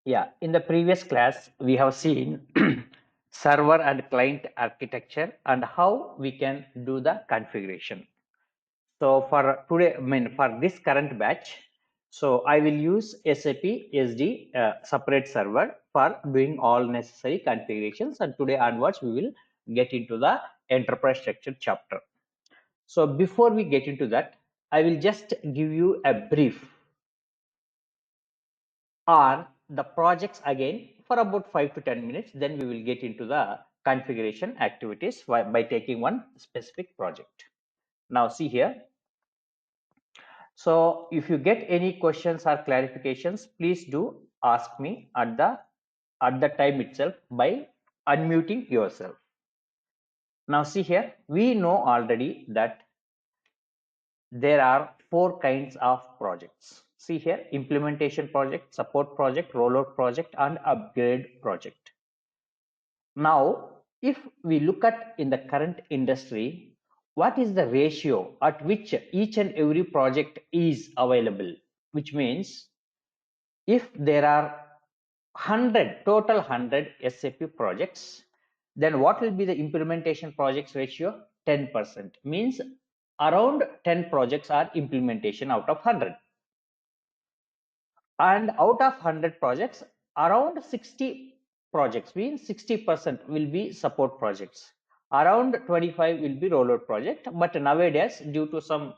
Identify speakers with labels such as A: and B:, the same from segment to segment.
A: Yeah, in the previous class, we have seen server and client architecture and how we can do the configuration. So for today, I mean for this current batch, so I will use SAP SD separate server for doing all necessary configurations. And today onwards, we will get into the enterprise structure chapter. So before we get into that, I will just give you a brief on the projects again for about 5 to 10 minutes. Then we will get into the configuration activities by taking one specific project. Now see here. So if you get any questions or clarifications, please do ask me at the time itself by unmuting yourself. Now see here, we know already that there are four kinds of projects. See here, implementation project, support project, rollout project, and upgrade project. Now, if we look at in the current industry, what is the ratio at which each and every project is available? Which means if there are 100, total 100 SAP projects, then what will be the implementation projects ratio? 10%. Means around 10 projects are implementation out of 100. And out of 100 projects, around 60 projects, means 60% will be support projects. Around 25 will be rollout project. But nowadays, due to some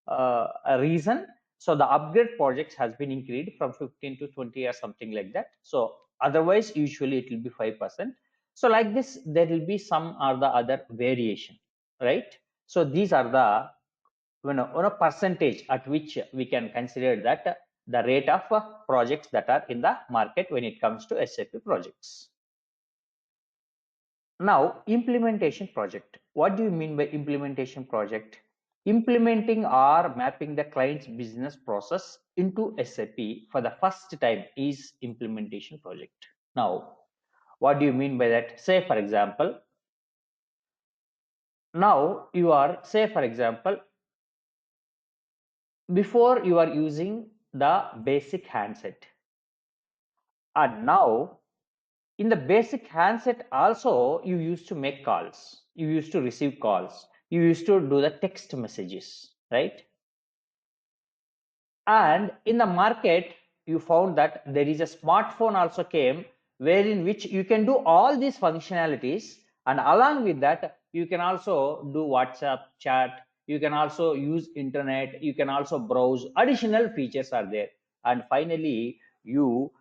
A: a reason, so the upgrade projects has been increased from 15 to 20 or something like that. So otherwise, usually it will be 5%. So like this, there will be some or the other variation, right? So these are the on a percentage at which we can consider that the rate of projects that are in the market when it comes to SAP projects. Now, implementation project. What do you mean by implementation project? Implementing or mapping the client's business process into SAP for the first time is implementation project. Now, what do you mean by that? Say, for example, now you are, say, for example, before you are using the basic handset, and now in the basic handset also you used to make calls, you used to receive calls, you used to do the text messages, right? And in the market you found that there is a smartphone also came, wherein which you can do all these functionalities, and along with that you can also do WhatsApp chat, you can also use internet, you can also browse, additional features are there. And finally you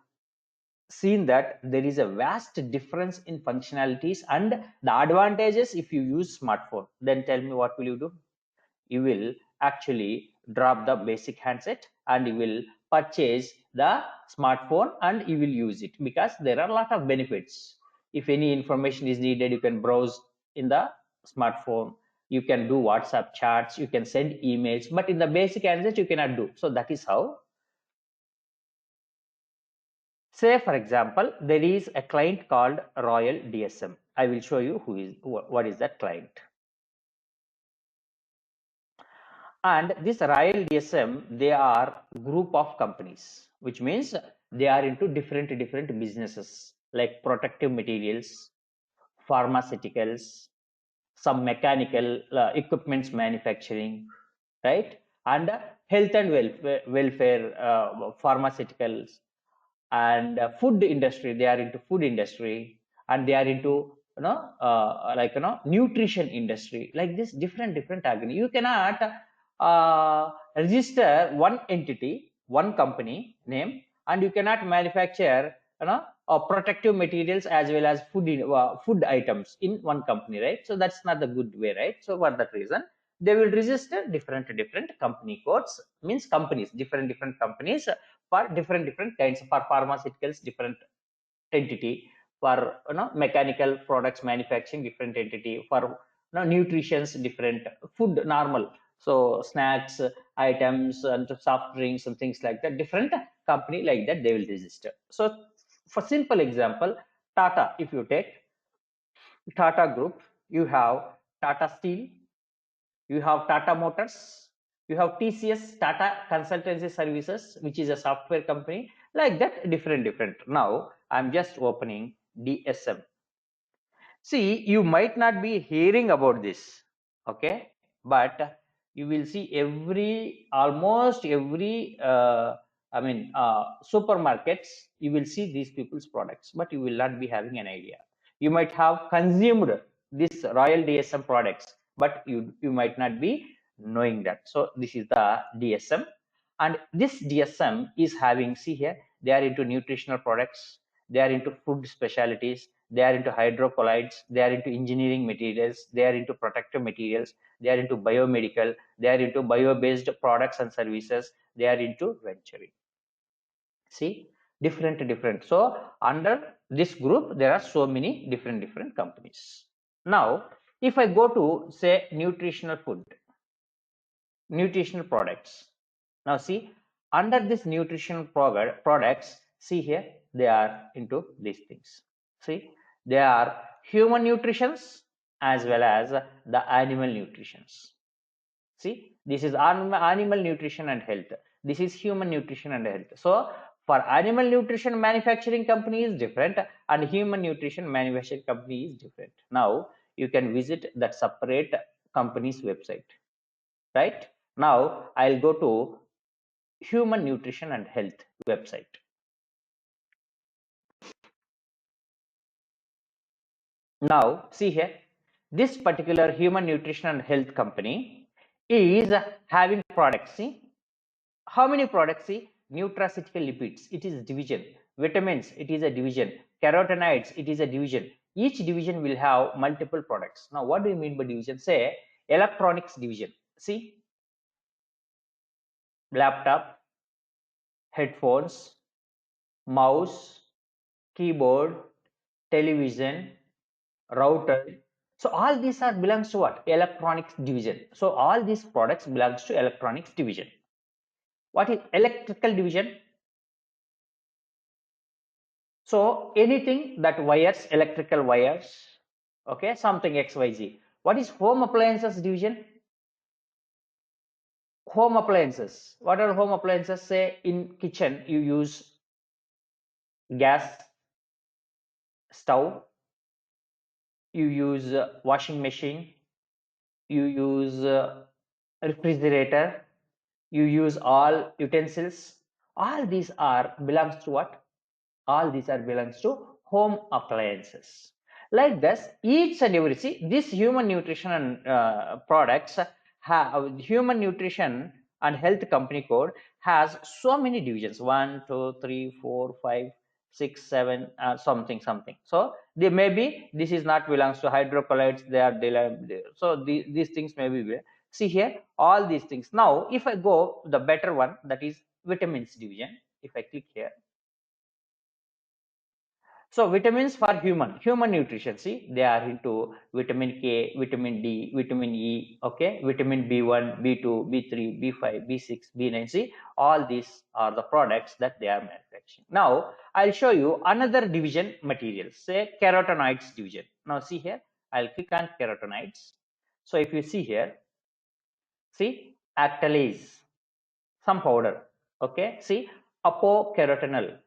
A: seen that there is a vast difference in functionalities and the advantages. If you use smartphone, then tell me what will you do? You will actually drop the basic handset and you will purchase the smartphone and you will use it, because there are a lot of benefits. If any information is needed, you can browse in the smartphone, you can do WhatsApp chats, you can send emails, but in the basic handset you cannot do. So that is how. Say, for example, there is a client called Royal DSM. I will show you what is that client. And this Royal DSM, they are group of companies, which means they are into different businesses like protective materials, pharmaceuticals, some mechanical equipments manufacturing, right? And health and welfare pharmaceuticals, and food industry, they are into food industry, and they are into nutrition industry. Like this, different agri, you cannot register one entity, one company name, and you cannot manufacture protective materials as well as food items in one company, right? So that's not the good way, right? So for that reason they will register different company codes, means companies, different companies for different kinds. For pharmaceuticals, different entity. For mechanical products manufacturing, different entity. For nutritions, different. Food, normal, so snacks items and soft drinks and things like that, different company, like that they will register. So for simple example, Tata, if you take Tata group, you have Tata Steel, you have Tata Motors, You have TCS, Tata Consultancy Services, which is a software company. Like that, different. Now I'm just opening DSM. See, you might not be hearing about this, okay, but you will see almost every supermarkets, you will see these people's products, but you will not be having an idea. You might have consumed this Royal DSM products, but you might not be knowing that. So this is the DSM, and this DSM is having, see here, they are into nutritional products, they are into food specialties, they are into hydrocolloids, they are into engineering materials, they are into protective materials, they are into biomedical, they are into bio-based products and services, they are into venturing. See, different. So under this group, there are so many different companies. Now, if I go to say nutritional products, now see, under this nutritional products, see here, they are into these things. See, they are human nutritions as well as the animal nutritions. See, this is animal nutrition and health. This is human nutrition and health. So for animal nutrition manufacturing company is different and human nutrition manufacturing company is different. Now you can visit that separate company's website, right? Now I'll go to human nutrition and health website. Now see here, this particular human nutrition and health company is having products. See, how many products? See, nutraceutical lipids, it is division. Vitamins, it is a division. Carotenoids, it is a division. Each division will have multiple products. Now what do you mean by division? Say electronics division. See, laptop, headphones, mouse, keyboard, television, router. So all these are belongs to what? Electronics division. So all these products belongs to electronics division. What is electrical division? So anything that wires, electrical wires, okay, something XYZ. What is home appliances division? Home appliances. What are home appliances? Say in kitchen you use gas stove, you use washing machine, you use refrigerator, you use all utensils. All these are belongs to what? All these are belongs to home appliances. Like this, each and every, see, this human nutrition and products have human nutrition and health company code has so many divisions, 1 2 3 4 5 6 7 something. So they may be, this is not belongs to hydrocolloids, they are so these things may be there. See here, all these things. Now if I go the better one, that is vitamins division. If I click here, so vitamins for human nutrition, see, they are into vitamin K, vitamin D, vitamin E, okay, vitamin B1, B2, B3, B5, B6, B9. See, all these are the products that they are manufacturing. Now I'll show you another division materials, say carotenoids division. Now see here, I'll click on carotenoids. So if you see here, see, actalase, some powder, okay, see, apocarotenol,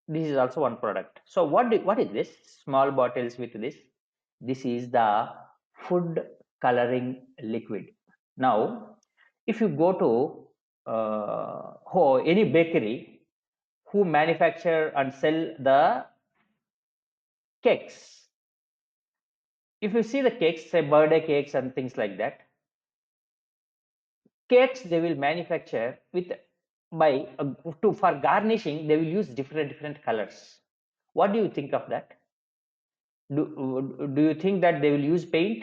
A: this is also one product. So what is this small bottles with this is the food coloring liquid. Now if you go to any bakery who manufacture and sell the cakes, if you see the cakes, say birthday cakes and things like that, cakes they will manufacture with by for garnishing they will use different colors. What do you think of that? Do you think that they will use paint?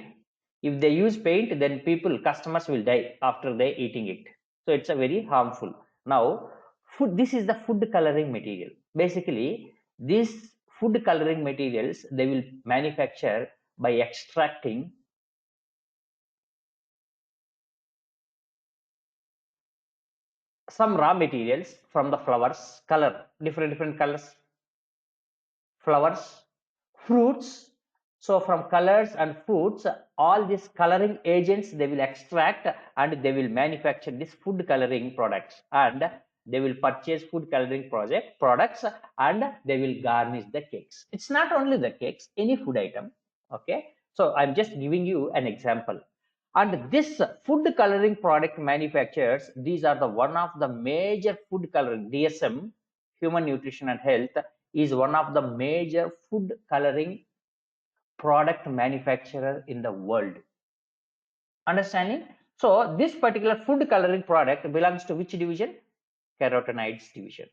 A: If they use paint, then customers will die after they eating it. So it's a very harmful. Now food, this is the food coloring material. Basically these food coloring materials they will manufacture by extracting some raw materials from the flowers, color, different colors, flowers, fruits, So from colors and foods, all these coloring agents they will extract and they will manufacture this food coloring products, and they will purchase food coloring products and they will garnish the cakes. It's not only the cakes, any food item. Okay, so I'm just giving you an example. And this food coloring product manufacturers, these are the one of the major food coloring. DSM, Human Nutrition and Health, is one of the major food coloring product manufacturer in the world. Understanding? So this particular food coloring product belongs to which division? Carotenoids division,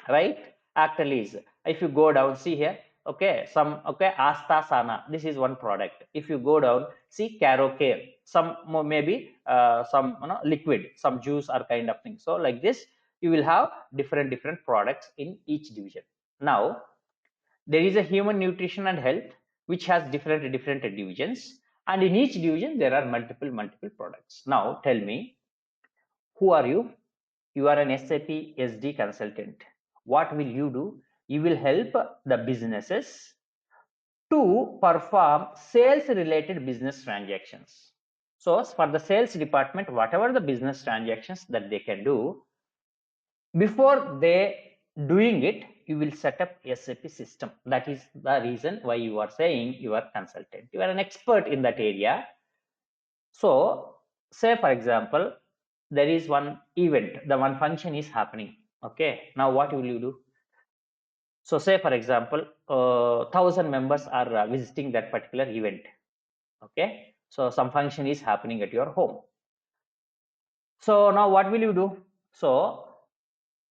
A: right? Acrylics. If you go down, see here, okay, some, okay, Astasana, this is one product. If you go down, see Carocare, some maybe some liquid, some juice or kind of thing. So like this, you will have different products in each division. Now there is a Human Nutrition and Health which has different divisions, and in each division there are multiple products. Now tell me, who are you? You are an SAP SD consultant. What will you do? You will help the businesses to perform sales related business transactions. So for the sales department, whatever the business transactions that they can do, before they doing it, you will set up SAP system. That is the reason why you are saying you are consultant. You are an expert in that area. So say for example, there is one event, the one function is happening. Okay, now what will you do? So say for example, 1,000 members are visiting that particular event. Okay, so some function is happening at your home. So now what will you do? So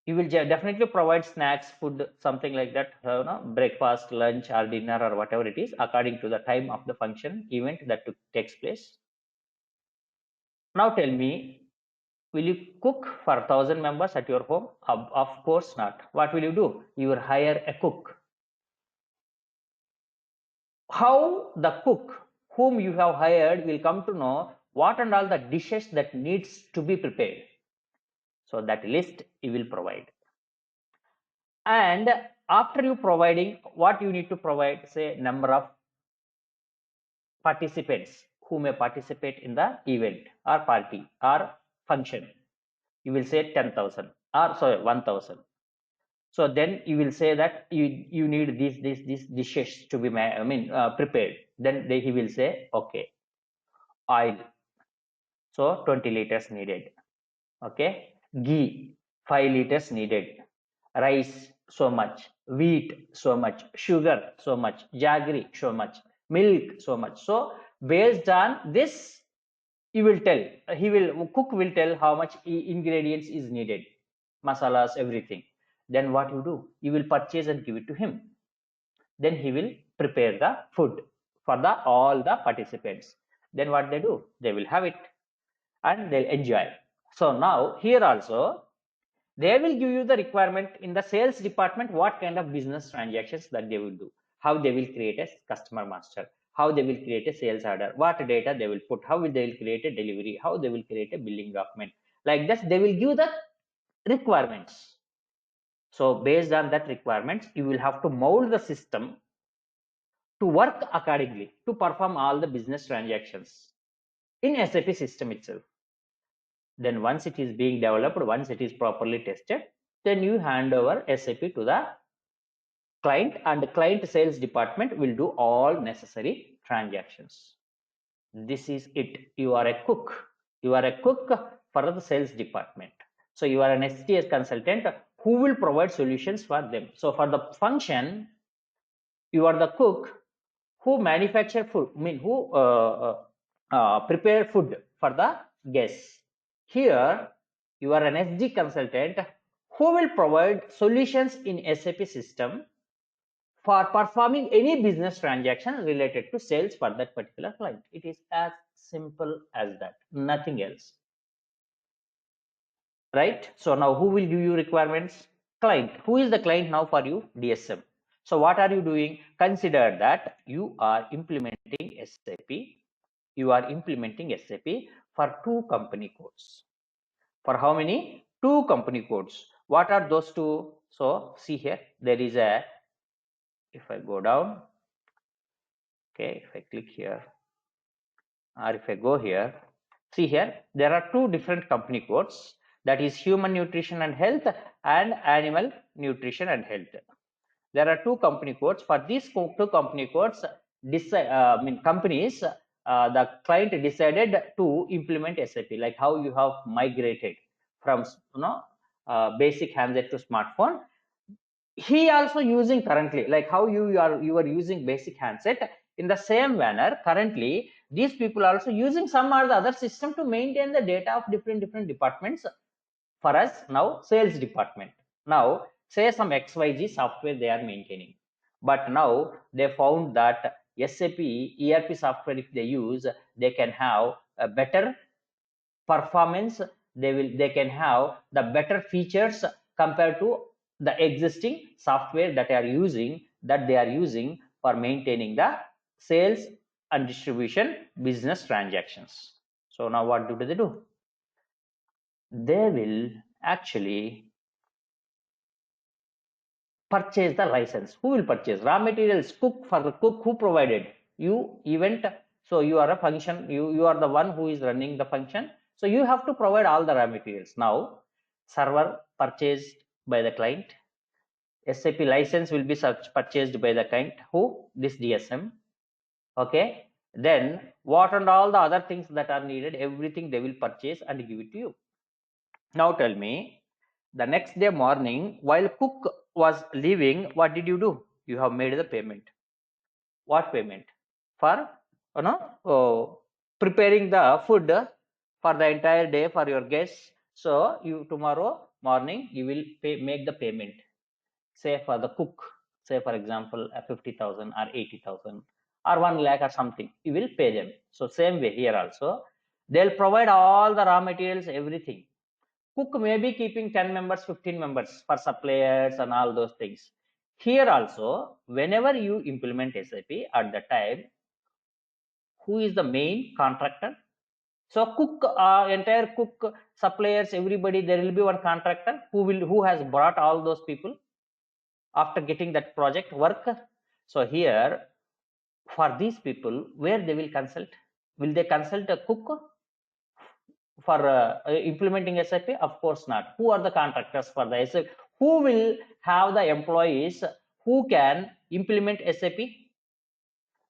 A: you will definitely provide snacks, food, something like that, breakfast, lunch or dinner or whatever it is, according to the time of the function event that takes place. Now tell me, will you cook for 1,000 members at your home? Of course not. What will you do? You will hire a cook. How the cook whom you have hired will come to know what and all the dishes that needs to be prepared. So that list you will provide. And after you providing, what you need to provide, say number of participants who may participate in the event or party or function. You will say 10,000 or sorry 1,000. So then you will say that you need these dishes to be prepared. Then he will say okay, oil, so 20 liters needed. Okay, ghee 5 liters needed, rice so much, wheat so much, sugar so much, jaggery so much, milk so much. So based on this, he will tell, cook will tell how much ingredients is needed, masalas, everything. Then what you do? You will purchase and give it to him. Then he will prepare the food for the all the participants. Then what they do? They will have it and they'll enjoy. So now here also they will give you the requirement in the sales department, what kind of business transactions that they will do, how they will create a customer master, how they will create a sales order, what data they will put, how they will create a delivery, how they will create a billing document. Like this, they will give the requirements. So based on that requirements, you will have to mold the system to work accordingly to perform all the business transactions in SAP system itself. Then once it is being developed, once it is properly tested, then you hand over SAP to the client, and the client sales department will do all necessary transactions. This is it. You are a cook. You are a cook for the sales department. So you are an STS consultant who will provide solutions for them. So for the function, you are the cook who manufacture food, who prepare food for the guests. Here, you are an SD consultant who will provide solutions in SAP system for performing any business transaction related to sales for that particular client. It is as simple as that, nothing else. Right? So now who will give you requirements? Client. Who is the client now for you? DSM. So what are you doing? Consider that you are implementing SAP. You are implementing SAP for 2 company codes. For how many? 2 company codes. What are those 2? So see here, there is a, if I go down, Okay, if I click here or if I go here, see here, there are two different company codes, that is human nutrition and health and animal nutrition and health. There are two company codes. For these two company codes, companies, the client decided to implement SAP, like how you have migrated from basic handset to smartphone. He also using currently, like how you are using basic handset, in the same manner currently these people are also using some or the other system to maintain the data of different departments. For us now, sales department, now say some XYZ software they are maintaining, but now they found that SAP ERP software, if they use, they can have a better performance, they can have the better features compared to the existing software that they are using for maintaining the sales and distribution business transactions. So now what do they do? They will actually purchase the license. Who will purchase raw materials? Cook, for the cook, who provided? You event. So you are a function, you are the one who is running the function, so you have to provide all the raw materials. Now server purchased by the client, SAP license will be purchased by the client, who? This DSM. Okay, then what and all the other things that are needed, everything they will purchase and give it to you. Now tell me, the next day morning, while cook was leaving, what did you do? You have made the payment. What payment? For preparing the food for the entire day for your guests. So you tomorrow morning you will make the payment. Say for the cook, say for example 50,000 or 80,000 or 1 lakh or something. You will pay them. So same way here also, they'll provide all the raw materials, everything. Cook may be keeping 10 members, 15 members for suppliers and all those things. Here also, whenever you implement SAP, at the time, who is the main contractor? So cook, entire cook, suppliers, everybody, there will be one contractor who has brought all those people after getting that project work. So here, for these people, where they will consult? Will they consult a cook for implementing SAP? Of course not. Who are the contractors for the SAP? Who will have the employees who can implement SAP?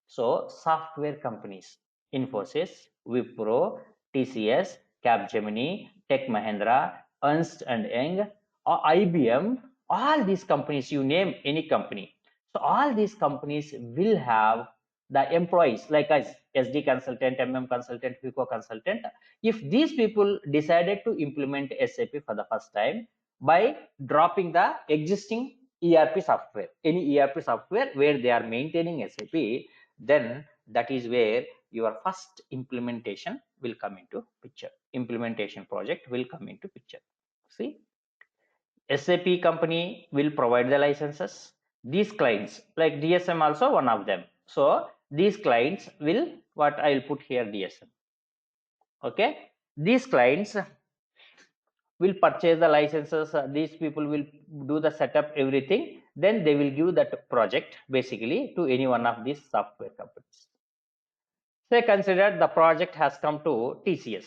A: So software companies, Infosys, Wipro, TCS, Capgemini, Tech Mahindra, Ernst and Young, or IBM, all these companies, you name any company. So all these companies will have the employees like us, SD consultant, MM consultant, FICO consultant. If these people decided to implement SAP for the first time by dropping the existing ERP software, any ERP software where they are maintaining SAP, then that is where your first implementation will come into picture. Implementation project will come into picture. See, SAP company will provide the licenses. These clients, like DSM also one of them. So these clients will, what I will put here, DSM. Okay, these clients will purchase the licenses. These people will do the setup, everything. Then they will give that project basically to any one of these software companies. Say consider the project has come to TCS.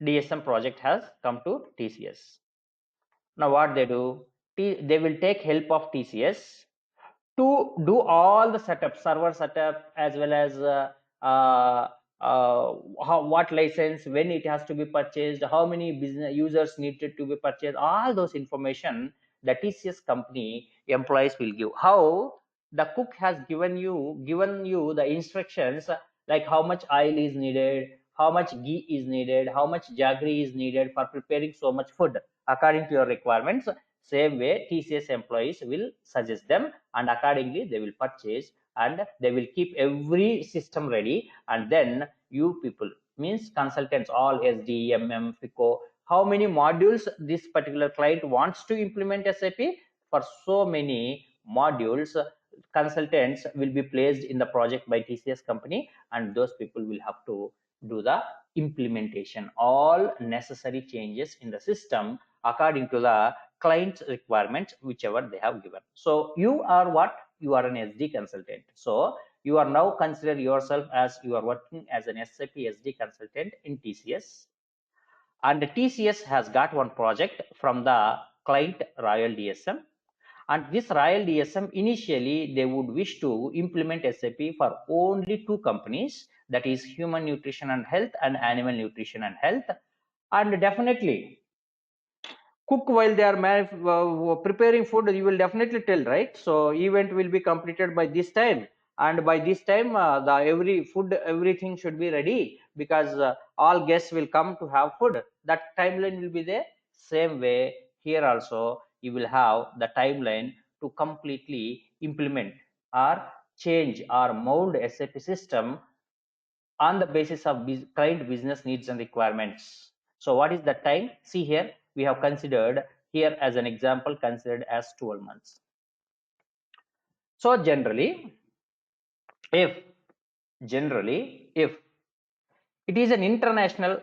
A: DSM project has come to TCS. Now what they do? They will take help of TCS to do all the setup, server setup, as well as uh, what license, when it has to be purchased, how many business users needed to be purchased, all those information the TCS company employees will give. How the cook has given you the instructions, like how much oil is needed, how much ghee is needed, how much jaggery is needed for preparing so much food according to your requirements. Same way TCS employees will suggest them, and accordingly they will purchase, and they will keep every system ready. And then you people, means consultants, all SD, MM, FICO, how many modules this particular client wants to implement SAP, for so many modules consultants will be placed in the project by TCS company, and those people will have to do the implementation, all necessary changes in the system according to the client's requirements, whichever they have given. So you are what? You are an SD consultant. So you are now consider yourself as you are working as an SAP SD consultant in TCS, and TCS has got one project from the client Royal DSM, and this Royal DSM initially they would wish to implement SAP for only two companies, that is human nutrition and health and animal nutrition and health. And definitely cook while they are preparing food, you will definitely tell, right? So event will be completed by this time, and by this time the every food everything should be ready, because all guests will come to have food. That timeline will be there. Same way here also you will have the timeline to completely implement or change or mold SAP system on the basis of client business needs and requirements. So what is the time? See here, we have considered here as an example, considered as 12 months. So if if it is an international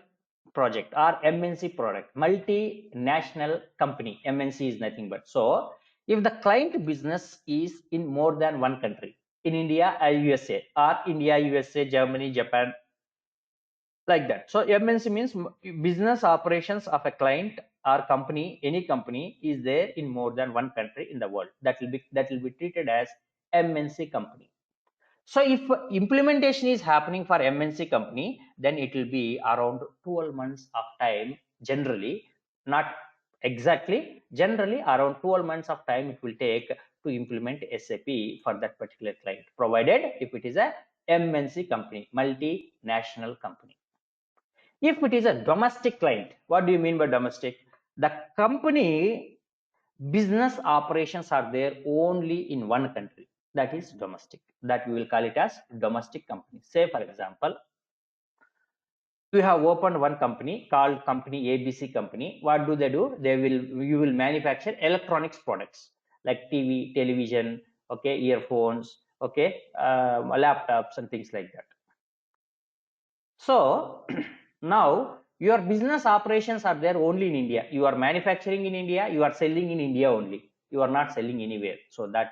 A: project or MNC product, multinational company, MNC is nothing but. So if the client business is in more than one country, in India or USA, or India, USA, Germany, Japan, like that. So MNC means business operations of a client or company, any company is there in more than one country in the world. That will be treated as MNC company. So if implementation is happening for MNC company, then it will be around 12 months of time generally, not exactly, generally around 12 months of time it will take to implement SAP for that particular client, provided if it is a MNC company, multinational company. If it is a domestic client, what do you mean by domestic? The company business operations are there only in one country, that is domestic. That we will call it as domestic company. Say for example, you have opened one company called company ABC company. What do? You will manufacture electronics products like TV, television, okay, earphones, okay, laptops and things like that. So now your business operations are there only in India. You are manufacturing in India, you are selling in India only. You are not selling anywhere. So that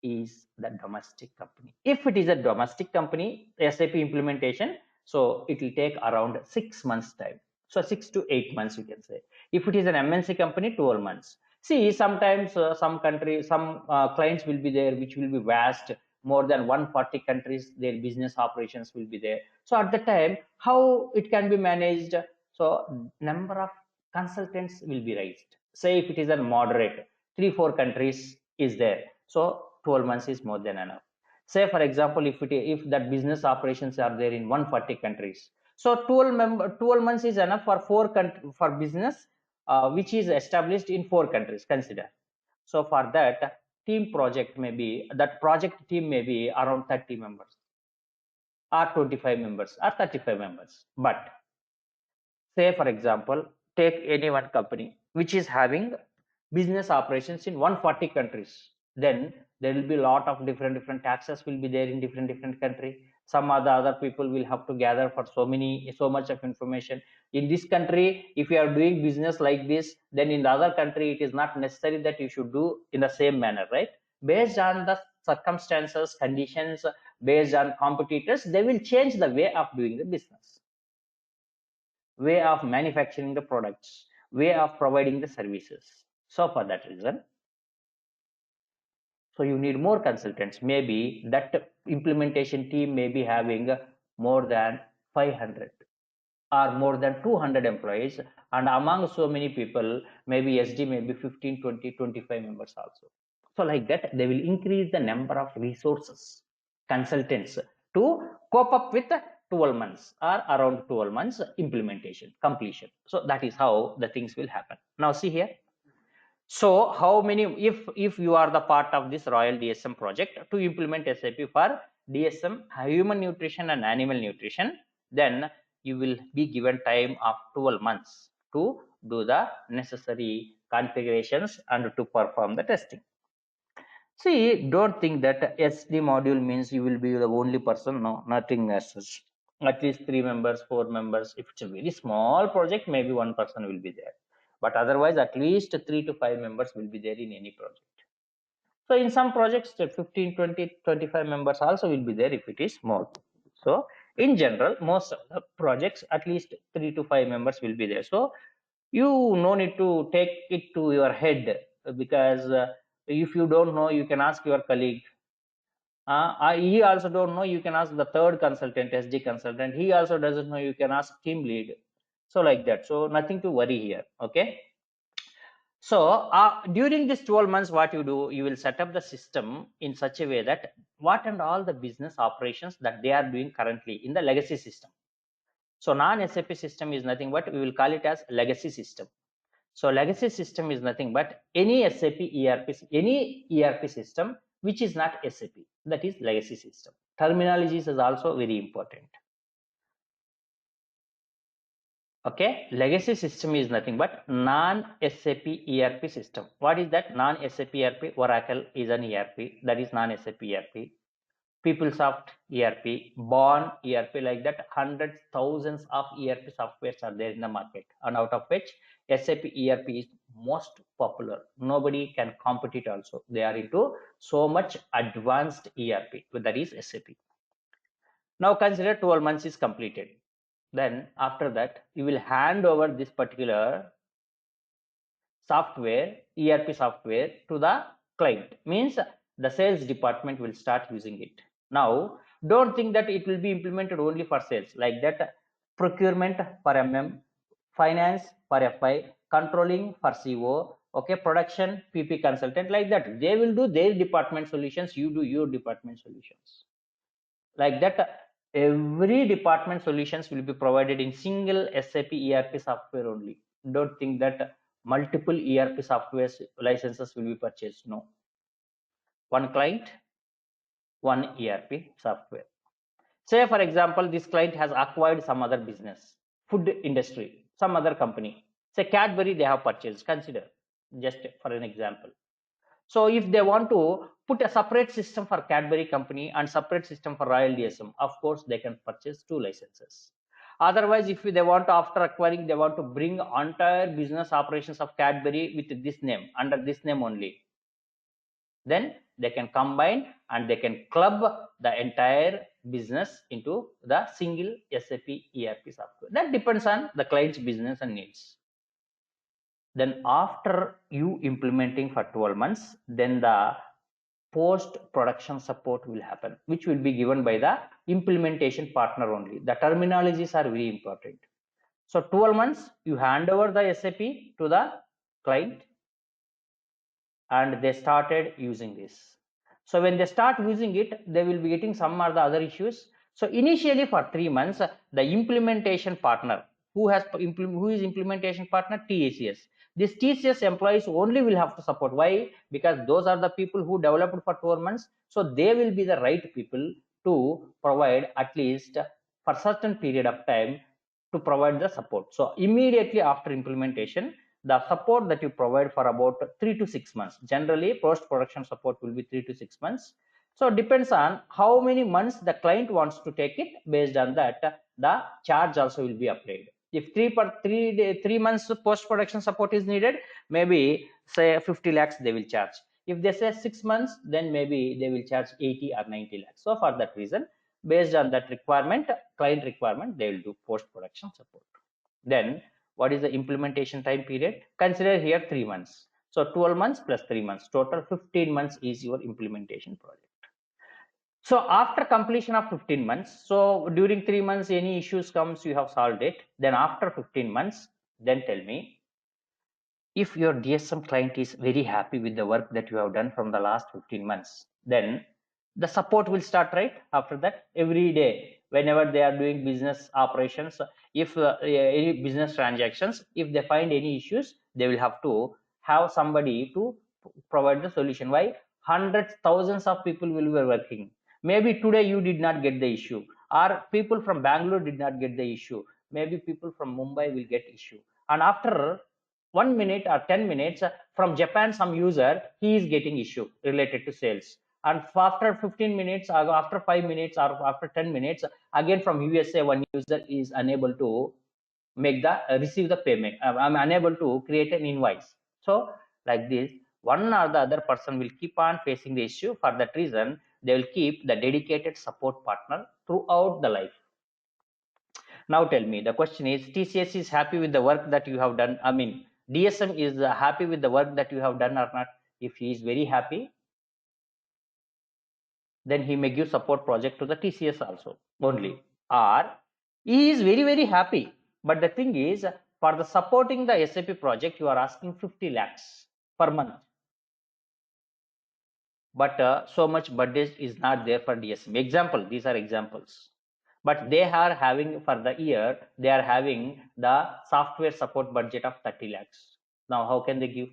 A: is the domestic company. If it is a domestic company, SAP implementation, so it will take around 6 months time. So 6 to 8 months you can say. If it is an MNC company, 12 months. See, sometimes some countries, some clients will be there, which will be vast, more than 140 countries, their business operations will be there. So at the time, how it can be managed? So number of consultants will be raised. Say if it is a moderate, 3-4 countries is there. So 12 months is more than enough. Say for example, if that business operations are there in 140 countries, so 12 months is enough for for business which is established in 4 countries, consider. So for that team project, maybe that project team may be around 30 members or 25 members or 35 members. But say for example, take any one company which is having business operations in 140 countries, then there will be a lot of different taxes will be there in different country. Some other people will have to gather for so much of information. In this country, if you are doing business like this, then in the other country it is not necessary that you should do in the same manner, right? Based on the circumstances, conditions, based on competitors, they will change the way of doing the business, way of manufacturing the products, way of providing the services. So for that reason, so you need more consultants. Maybe that implementation team may be having more than 500 or more than 200 employees, and among so many people, maybe SD may be 15, 20, 25 members also. So like that, they will increase the number of resources, consultants, to cope up with 12 months or around 12 months implementation completion. So that is how the things will happen. Now see here. So how many, if you are the part of this Royal DSM project to implement SAP for DSM, human nutrition and animal nutrition, then you will be given time of 12 months to do the necessary configurations and to perform the testing. See, don't think that SD module means you will be the only person. No, nothing as such. At least 3 members, 4 members. If it's a very small project, maybe one person will be there. But otherwise, at least 3 to 5 members will be there in any project. So in some projects, 15, 20, 25 members also will be there if it is more. So in general, most of the projects, at least 3 to 5 members will be there. So you no need to take it to your head, because if you don't know, you can ask your colleague. He also don't know, you can ask the third consultant, SD consultant. He also doesn't know, you can ask team lead. So like that. So nothing to worry here. Okay. So during this 12 months, what you do, you will set up the system in such a way that what and all the business operations that they are doing currently in the legacy system. So non-SAP system is nothing but we will call it as legacy system. So legacy system is nothing but any SAP ERP, any ERP system which is not SAP, that is legacy system. Terminologies is also very important. Okay, legacy system is nothing but non-SAP ERP system. What is that? Non-SAP ERP. Oracle is an ERP, that is non-SAP ERP. PeopleSoft ERP, Born ERP, like that. Hundreds, thousands of ERP softwares are there in the market, and out of which SAP ERP is most popular. Nobody can compete it also. They are into so much advanced ERP, that is SAP. Now consider 12 months is completed. Then after that, you will hand over this particular software, ERP software, to the client. Means the sales department will start using it. Now, don't think that it will be implemented only for sales. Like that, procurement for MM, finance for FI, controlling for CO, okay, production, PP consultant, like that. They will do their department solutions, you do your department solutions. Like that, every department solutions will be provided in single SAP ERP software only. Don't think that multiple ERP software licenses will be purchased. No, one client, one ERP software. Say for example, this client has acquired some other business, food industry, some other company. Say Cadbury they have purchased. Consider, just for an example. So if they want to put a separate system for Cadbury company and separate system for Royal DSM, of course they can purchase 2 licenses. Otherwise, if they want to, after acquiring, they want to bring entire business operations of Cadbury with this name, under this name only, then they can combine and they can club the entire business into the single SAP ERP software. That depends on the client's business and needs. Then after you implementing for 12 months, then the post production support will happen, which will be given by the implementation partner only. The terminologies are very important. So 12 months you hand over the SAP to the client and they started using this. So when they start using it, they will be getting some or the other issues. So initially for 3 months, the implementation partner who is implementation partner, TCS. This TCS employees only will have to support. Why? Because those are the people who developed for 12 months. So they will be the right people to provide at least for certain period of time to provide the support. So immediately after implementation, the support that you provide for about 3 to 6 months. Generally, post-production support will be 3 to 6 months. So it depends on how many months the client wants to take it. Based on that, the charge also will be applied. If 3 months post-production support is needed, maybe say 50 lakhs they will charge. If they say 6 months, then maybe they will charge 80 or 90 lakhs. So for that reason, based on that requirement, client requirement, they will do post-production support. Then what is the implementation time period? Consider here 3 months. So 12 months plus 3 months, total 15 months is your implementation project. So after completion of 15 months, so during 3 months, any issues comes, you have solved it. Then after 15 months, then tell me, if your DSM client is very happy with the work that you have done from the last 15 months, then the support will start, right? After that, every day, whenever they are doing business operations, if any business transactions, if they find any issues, they will have to have somebody to provide the solution. Why? Hundreds, thousands of people will be working. Maybe today you did not get the issue, or people from Bangalore did not get the issue. Maybe people from Mumbai will get issue. And after 1 minute or 10 minutes, from Japan, some user, he is getting issue related to sales. And after 15 minutes, or after 5 minutes, or after 10 minutes, again from USA, one user is unable to make the receive the payment. I'm unable to create an invoice. So like this, one or the other person will keep on facing the issue. For that reason, they will keep the dedicated support partner throughout the life. Now tell me, the question is, TCS is happy with the work that you have done. I mean, DSM is happy with the work that you have done or not? If he is very happy, then he may give support project to the TCS also only. Or he is very, very happy. But the thing is, for the supporting the SAP project, you are asking 50 lakhs per month. But so much budget is not there for DSM. Example, these are examples. But they are having for the year, they are having the software support budget of 30 lakhs. Now, how can they give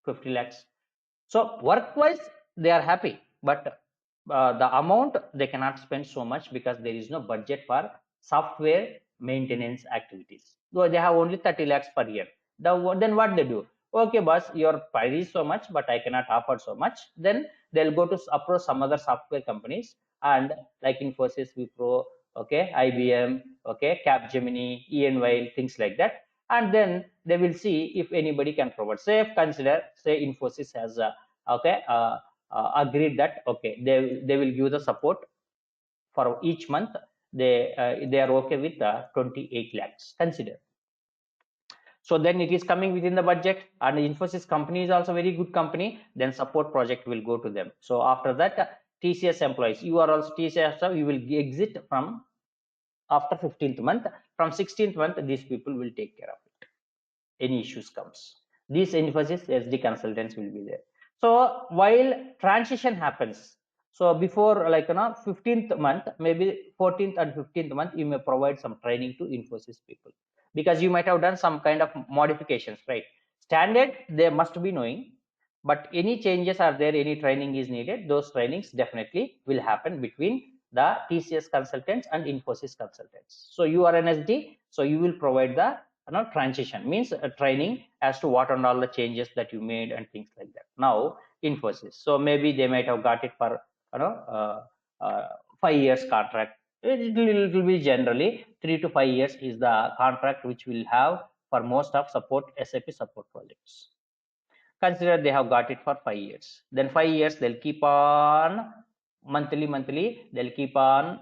A: 50 lakhs? So work-wise, they are happy, but the amount they cannot spend so much because there is no budget for software maintenance activities. So they have only 30 lakhs per year. Then what they do? Okay, boss, your price is so much, but I cannot offer so much. Then they'll go to approach some other software companies, and like Infosys, Wipro, okay, IBM, okay, Capgemini, EY, things like that. And then they will see if anybody can provide. Say, consider, say Infosys has agreed that okay, they will give the support for each month. They are okay with 28 lakhs. Consider. So then it is coming within the budget, and Infosys company is also very good company. Then support project will go to them. So after that, TCS employees, you are also TCS, you will exit from after 15th month. From 16th month, these people will take care of it. Any issues comes, these Infosys SD consultants will be there. So while transition happens, so before 15th month, maybe 14th and 15th month, you may provide some training to Infosys people, because you might have done some kind of modifications, right? Standard they must be knowing, but any changes are there, any training is needed, those trainings definitely will happen between the TCS consultants and Infosys consultants. So you are an SD, so you will provide the transition, means training as to what and all the changes that you made and things like that. Now Infosys, so maybe they might have got it for 5 years contract. It will be generally 3 to 5 years is the contract which will have for most of SAP support projects. Consider they have got it for 5 years, then 5 years they'll keep on monthly they'll keep on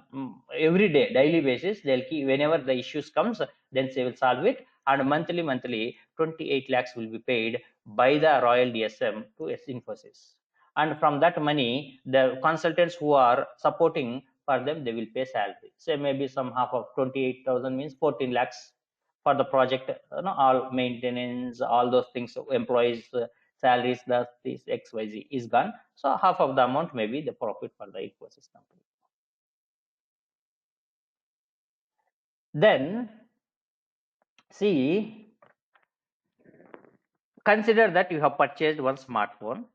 A: every day, daily basis, they'll keep, whenever the issues comes, then they will solve it, and monthly 28 lakhs will be paid by the Royal DSM to Infosys. And from that money, the consultants who are supporting for them, they will pay salary. Say maybe some half of 28,000 means 14 lakhs for the project, all maintenance, all those things, employees salaries, this XYZ is gone. So half of the amount may be the profit for the Infosys company. Then see, consider that you have purchased one smartphone,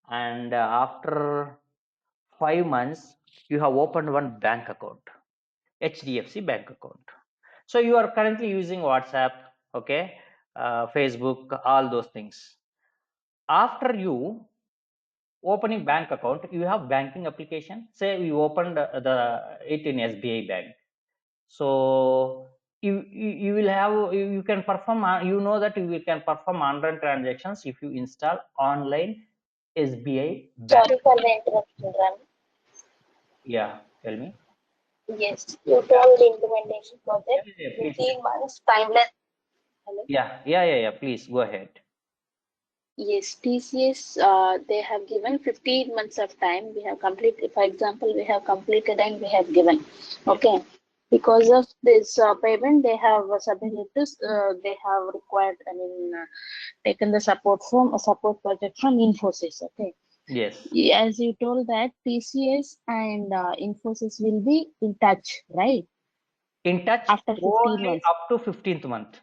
A: and after 5 months you have opened one bank account, HDFC bank account. So you are currently using WhatsApp, okay, Facebook, all those things. After you opening bank account, you have banking application. Say we opened it in SBI bank. So you will have, you can perform, you know that you can perform online transactions if you install online SBI bank.
B: Sorry for the interruption, Ram.
A: Yeah, tell me.
B: Yes, you told the implementation project,
A: Yeah,
B: 15 months timeless. Hello?
A: yeah, please go ahead.
B: Yes, TCS, they have given 15 months of time. We have completed, for example, we have completed and we have given. Okay. Because of this payment, they have submitted this, they have required, taken the support from a support project from Infosys. Okay.
A: Yes.
B: As you told that TCS and Infosys will be in touch, right?
A: In touch
B: After 15
A: only
B: months.
A: up to 15th month.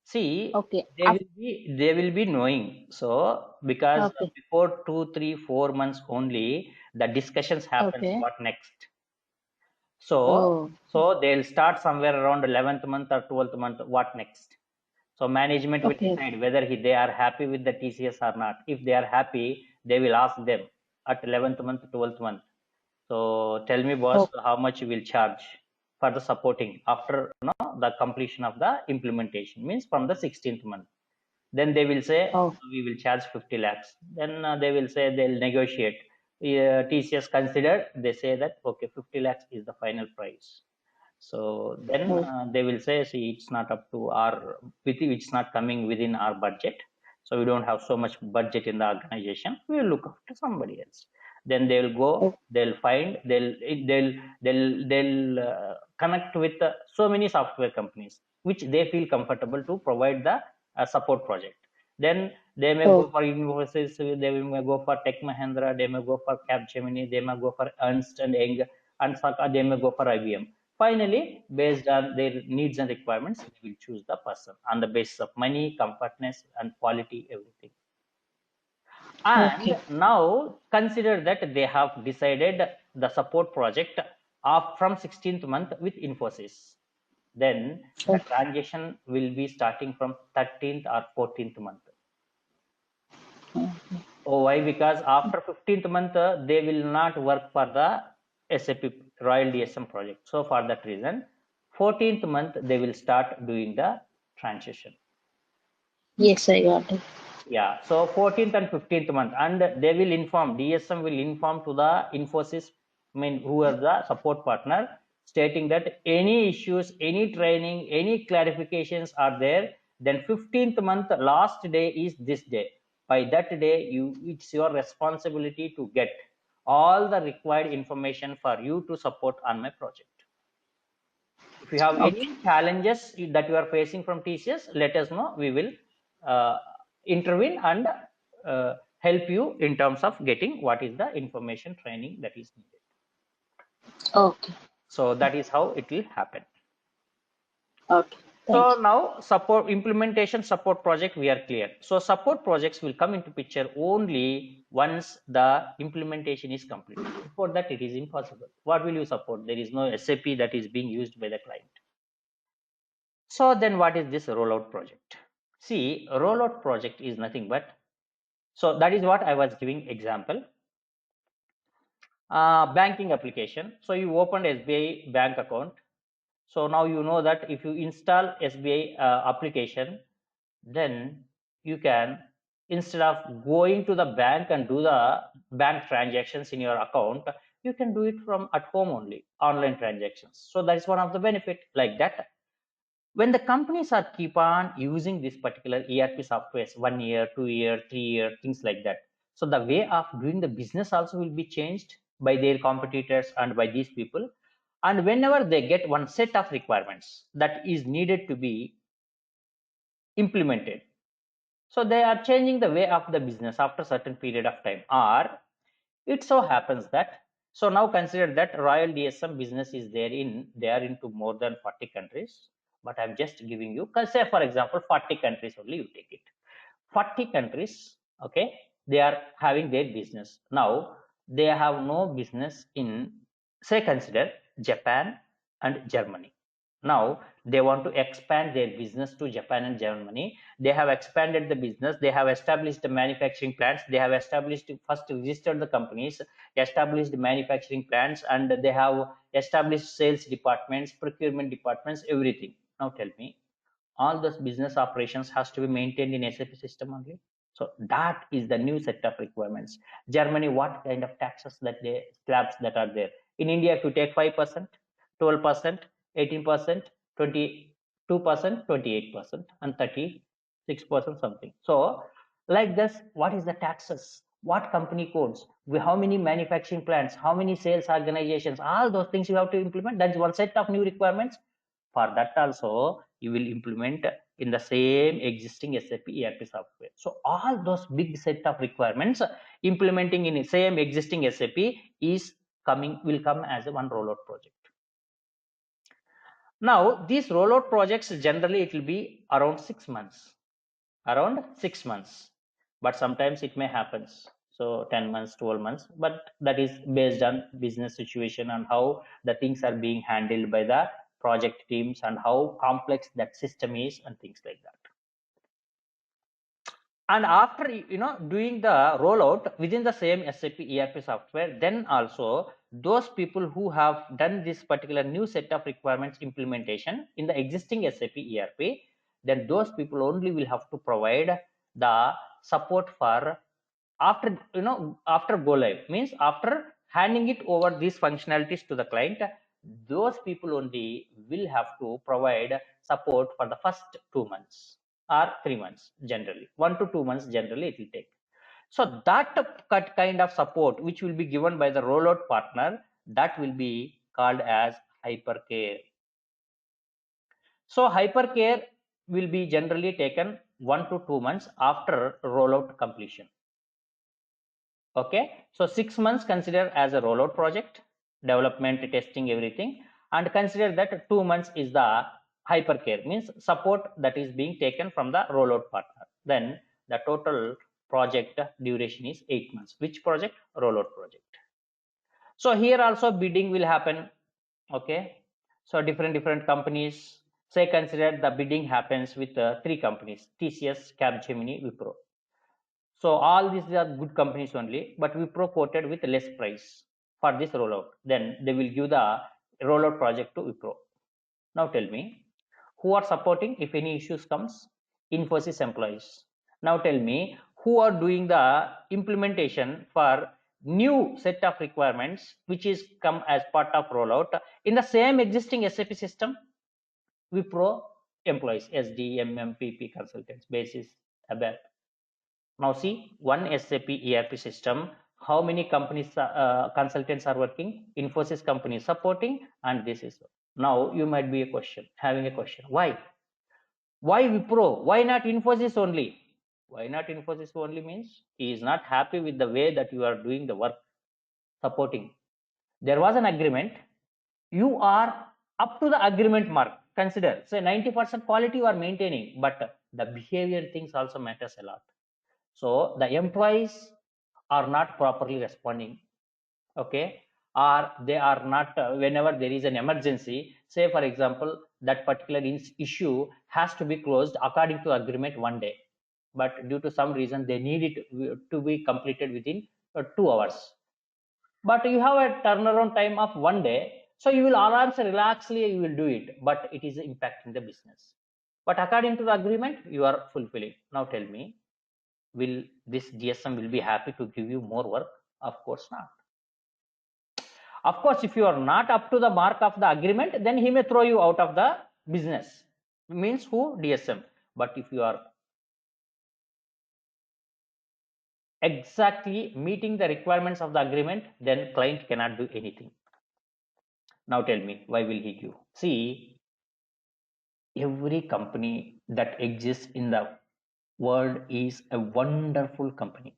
A: See,
B: Okay.
A: they will be knowing. So because
B: Okay.
A: before 2, 3, 4 months only, the discussions happens.
B: Okay.
A: What next? So
B: Oh.
A: so they'll start somewhere around 11th month or 12th month. What next? So management will
B: Okay.
A: decide whether they are happy with the TCS or not. If they are happy, they will ask them at 11th month, 12th month. So tell me, boss,
B: Oh.
A: how much you will charge for the supporting after the completion of the implementation, means from the 16th month. Then they will say,
B: Oh,
A: we will charge 50 lakhs. Then they will say they'll negotiate. TCS consider, they say that, okay, 50 lakhs is the final price. So then
B: oh,
A: they will say, see, it's not up to our, it's not coming within our budget. So we don't have so much budget in the organization. We will look after somebody else. Then they will go,
B: oh,
A: they'll find, they'll connect with so many software companies which they feel comfortable to provide the support project. Then they may go
B: oh,
A: for Infosys, they may go for Tech Mahindra, they may go for Capgemini, they may go for Ernst and Young, and they may go for IBM. Finally, based on their needs and requirements, they will choose the person on the basis of money, comfortness, and quality, everything. And
B: okay,
A: now consider that they have decided the support project of from 16th month with Infosys. Then the
B: okay,
A: transition will be starting from 13th or 14th month. Oh, why? Because after 15th month, they will not work for the SAP Royal DSM project. So for that reason, 14th month, they will start doing the transition.
B: yes, I got it.
A: Yeah, so 14th and 15th month, and they will inform, DSM will inform to the Infosys, I mean, who are the support partner, stating that any issues, any training, any clarifications are there, then 15th month, last day is this day. By that day, it's your responsibility to get all the required information for you to support on my project. If you have
B: Okay,
A: any challenges that you are facing from TCS, let us know. We will uh, intervene and help you in terms of getting what is the information training that is needed.
B: okay,
A: So that is how it will happen.
B: okay. Thank
A: So
B: you.
A: now support implementation support project, we are clear. So support projects will come into picture only once the implementation is completed. Before that, it is impossible. What will you support? There is no SAP that is being used by the client. So then what is this rollout project? See, a rollout project is nothing but, so that is what I was giving example. Banking application. So you opened SBI bank account. So now you know that if you install SBI application, then you can, instead of going to the bank and do the bank transactions in your account, you can do it from at home only, online transactions. So that is one of the benefit like that. When the companies are keep on using this particular ERP softwares 1 year, 2 year, 3 year, things like that. So the way of doing the business also will be changed by their competitors and by these people. And whenever they get one set of requirements that is needed to be implemented, so they are changing the way of the business after certain period of time. Or it so happens that, so now consider that Royal DSM business is there in, they are into more than 40 countries, but I'm just giving you, say for example, 40 countries only you take it. 40 countries, okay, they are having their business. Now they have no business in, say, consider Japan and Germany. Now they want to expand their business to Japan and Germany. They have expanded the business, they have established the manufacturing plants, they have established, first registered the companies, established manufacturing plants, and they have established sales departments, procurement departments, everything. Now tell me, all those business operations has to be maintained in SAP system only. So that is the new set of requirements. Germany, what kind of taxes that they slabs that are there? In India, if you take 5%, 12%, 18%, 22%, 28%, and 36% something. So like this, what is the taxes? What company codes? How many manufacturing plants? How many sales organizations? All those things you have to implement. That is one set of new requirements. For that also, you will implement in the same existing SAP ERP software. So all those big set of requirements implementing in the same existing SAP is coming, will come as a one rollout project. Now these rollout projects, generally it will be around 6 months, around 6 months, but sometimes it may happen so 10 months, 12 months, but that is based on business situation and how the things are being handled by the project teams and how complex that system is and things like that. And after doing the rollout within the same SAP ERP software, then also those people who have done this particular new set of requirements implementation in the existing SAP ERP, then those people only will have to provide the support for after after go live, means after handing it over these functionalities to the client. Those people only will have to provide support for the first 2 months or 3 months, generally 1 to 2 months generally it will take. So that kind of support which will be given by the rollout partner, that will be called as hypercare. So hypercare will be generally taken 1 to 2 months after rollout completion. Okay, so 6 months consider as a rollout project, development, testing, everything, and consider that 2 months is the hypercare, means support that is being taken from the rollout partner. Then the total project duration is 8 months. Which project? Rollout project. So here also bidding will happen. Okay, so different companies, say consider the bidding happens with 3 companies: TCS, Capgemini, Wipro. So all these are good companies only, but Wipro quoted with less price for this rollout. Then they will give the rollout project to Wipro. Now tell me, who are supporting if any issues comes? Infosys employees. Now tell me, who are doing the implementation for new set of requirements which is come as part of rollout in the same existing SAP system? Wipro employees, SD, MM, PP consultants, basis, ABAP. Now see, one SAP ERP system, how many companies, consultants are working? Infosys company is supporting, and this is. Now you might be having a question. Why? Why Wipro? Why not Infosys only? Why not Infosys only means he is not happy with the way that you are doing the work, supporting. There was an agreement. You are up to the agreement mark. Consider, say 90% quality you are maintaining, but the behavior things also matters a lot. So the employees are not properly responding, okay, or they are not, whenever there is an emergency, say for example that particular issue has to be closed according to agreement one day, but due to some reason they need it to be completed within 2 hours, but you have a turnaround time of one day, so you will relaxly you will do it, but it is impacting the business. But according to the agreement you are fulfilling. Now tell me, will this DSM will be happy to give you more work? Of course not. Of course, if you are not up to the mark of the agreement, then he may throw you out of the business. Means who? DSM. But if you are exactly meeting the requirements of the agreement, then client cannot do anything. Now tell me, why will he give? See, every company that exists in the world is a wonderful company.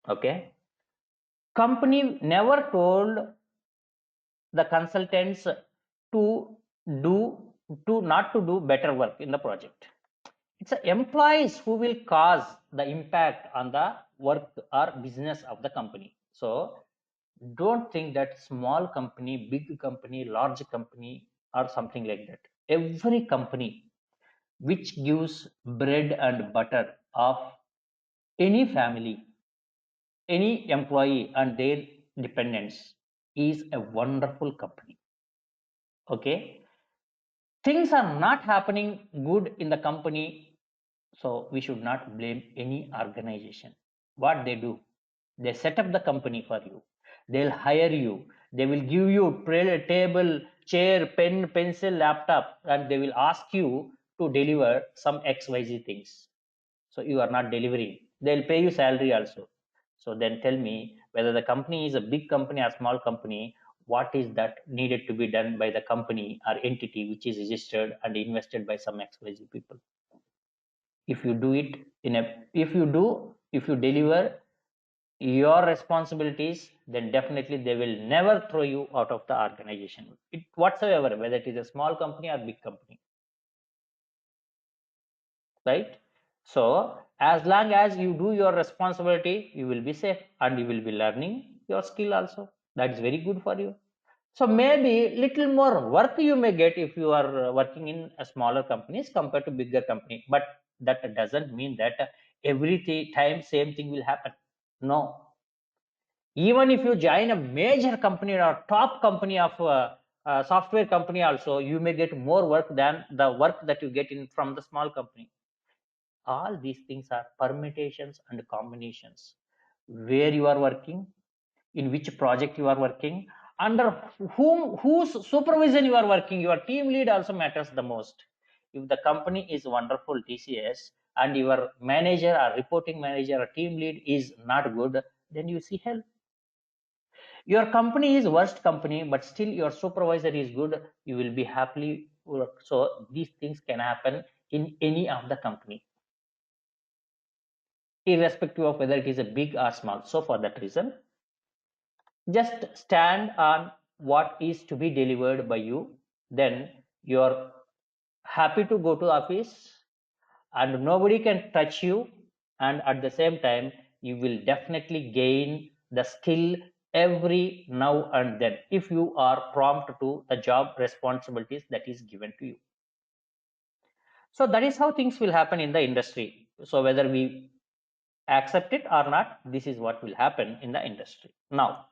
A: Okay, company never told the consultants to do not to do better work in the project. It's the employees who will cause the impact on the work or business of the company. So don't think that small company, big company, large company or something like that. Every company which gives bread and butter of any family, any employee and their dependents is a wonderful company. Okay, things are not happening good in the company, so we should not blame any organization. What they do, they set up the company for you, they'll hire you, they will give you table, chair, pen, pencil, laptop, and they will ask you to deliver some xyz things. So you are not delivering, they'll pay you salary also. So then tell me whether the company is a big company or small company, what is that needed to be done by the company or entity which is registered and invested by some xyz people. If you do it in a, if you deliver your responsibilities, then definitely they will never throw you out of the organization, it whatsoever, whether it is a small company or big company, right? So as long as you do your responsibility, you will be safe and you will be learning your skill also. That is very good for you. So maybe little more work you may get if you are working in a smaller companies compared to bigger company, but that doesn't mean that every time same thing will happen. No, even if you join a major company or top company of software company also, you may get more work than the work that you get in from the small company. All these things are permutations and combinations. Where you are working, in which project you are working, under whose supervision you are working, your team lead also matters the most. If the company is wonderful TCS and your manager or reporting manager or team lead is not good, then you see hell. Your company is worst company, but still your supervisor is good, you will be happily work. So these things can happen in any of the company, irrespective of whether it is a big or small. So for that reason, just stand on what is to be delivered by you, then you're happy to go to office and nobody can touch you, and at the same time you will definitely gain the skill every now and then if you are prompt to the job responsibilities that is given to you. So that is how things will happen in the industry. So whether we accept it or not, this is what will happen in the industry. Now,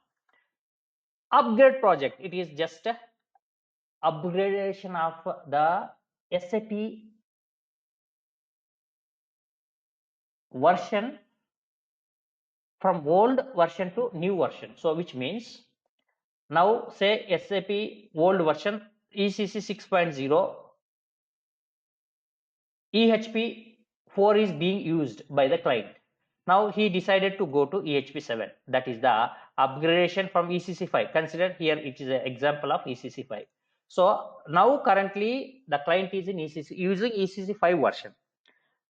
A: upgrade project, it is just a upgradation of the SAP version from old version to new version. So which means now say SAP old version ECC 6.0, EHP 4 is being used by the client. Now he decided to go to EHP 7. That is the upgradation from ECC 5. Consider here it is an example of ECC 5. So now currently the client is in ECC using ECC 5 version.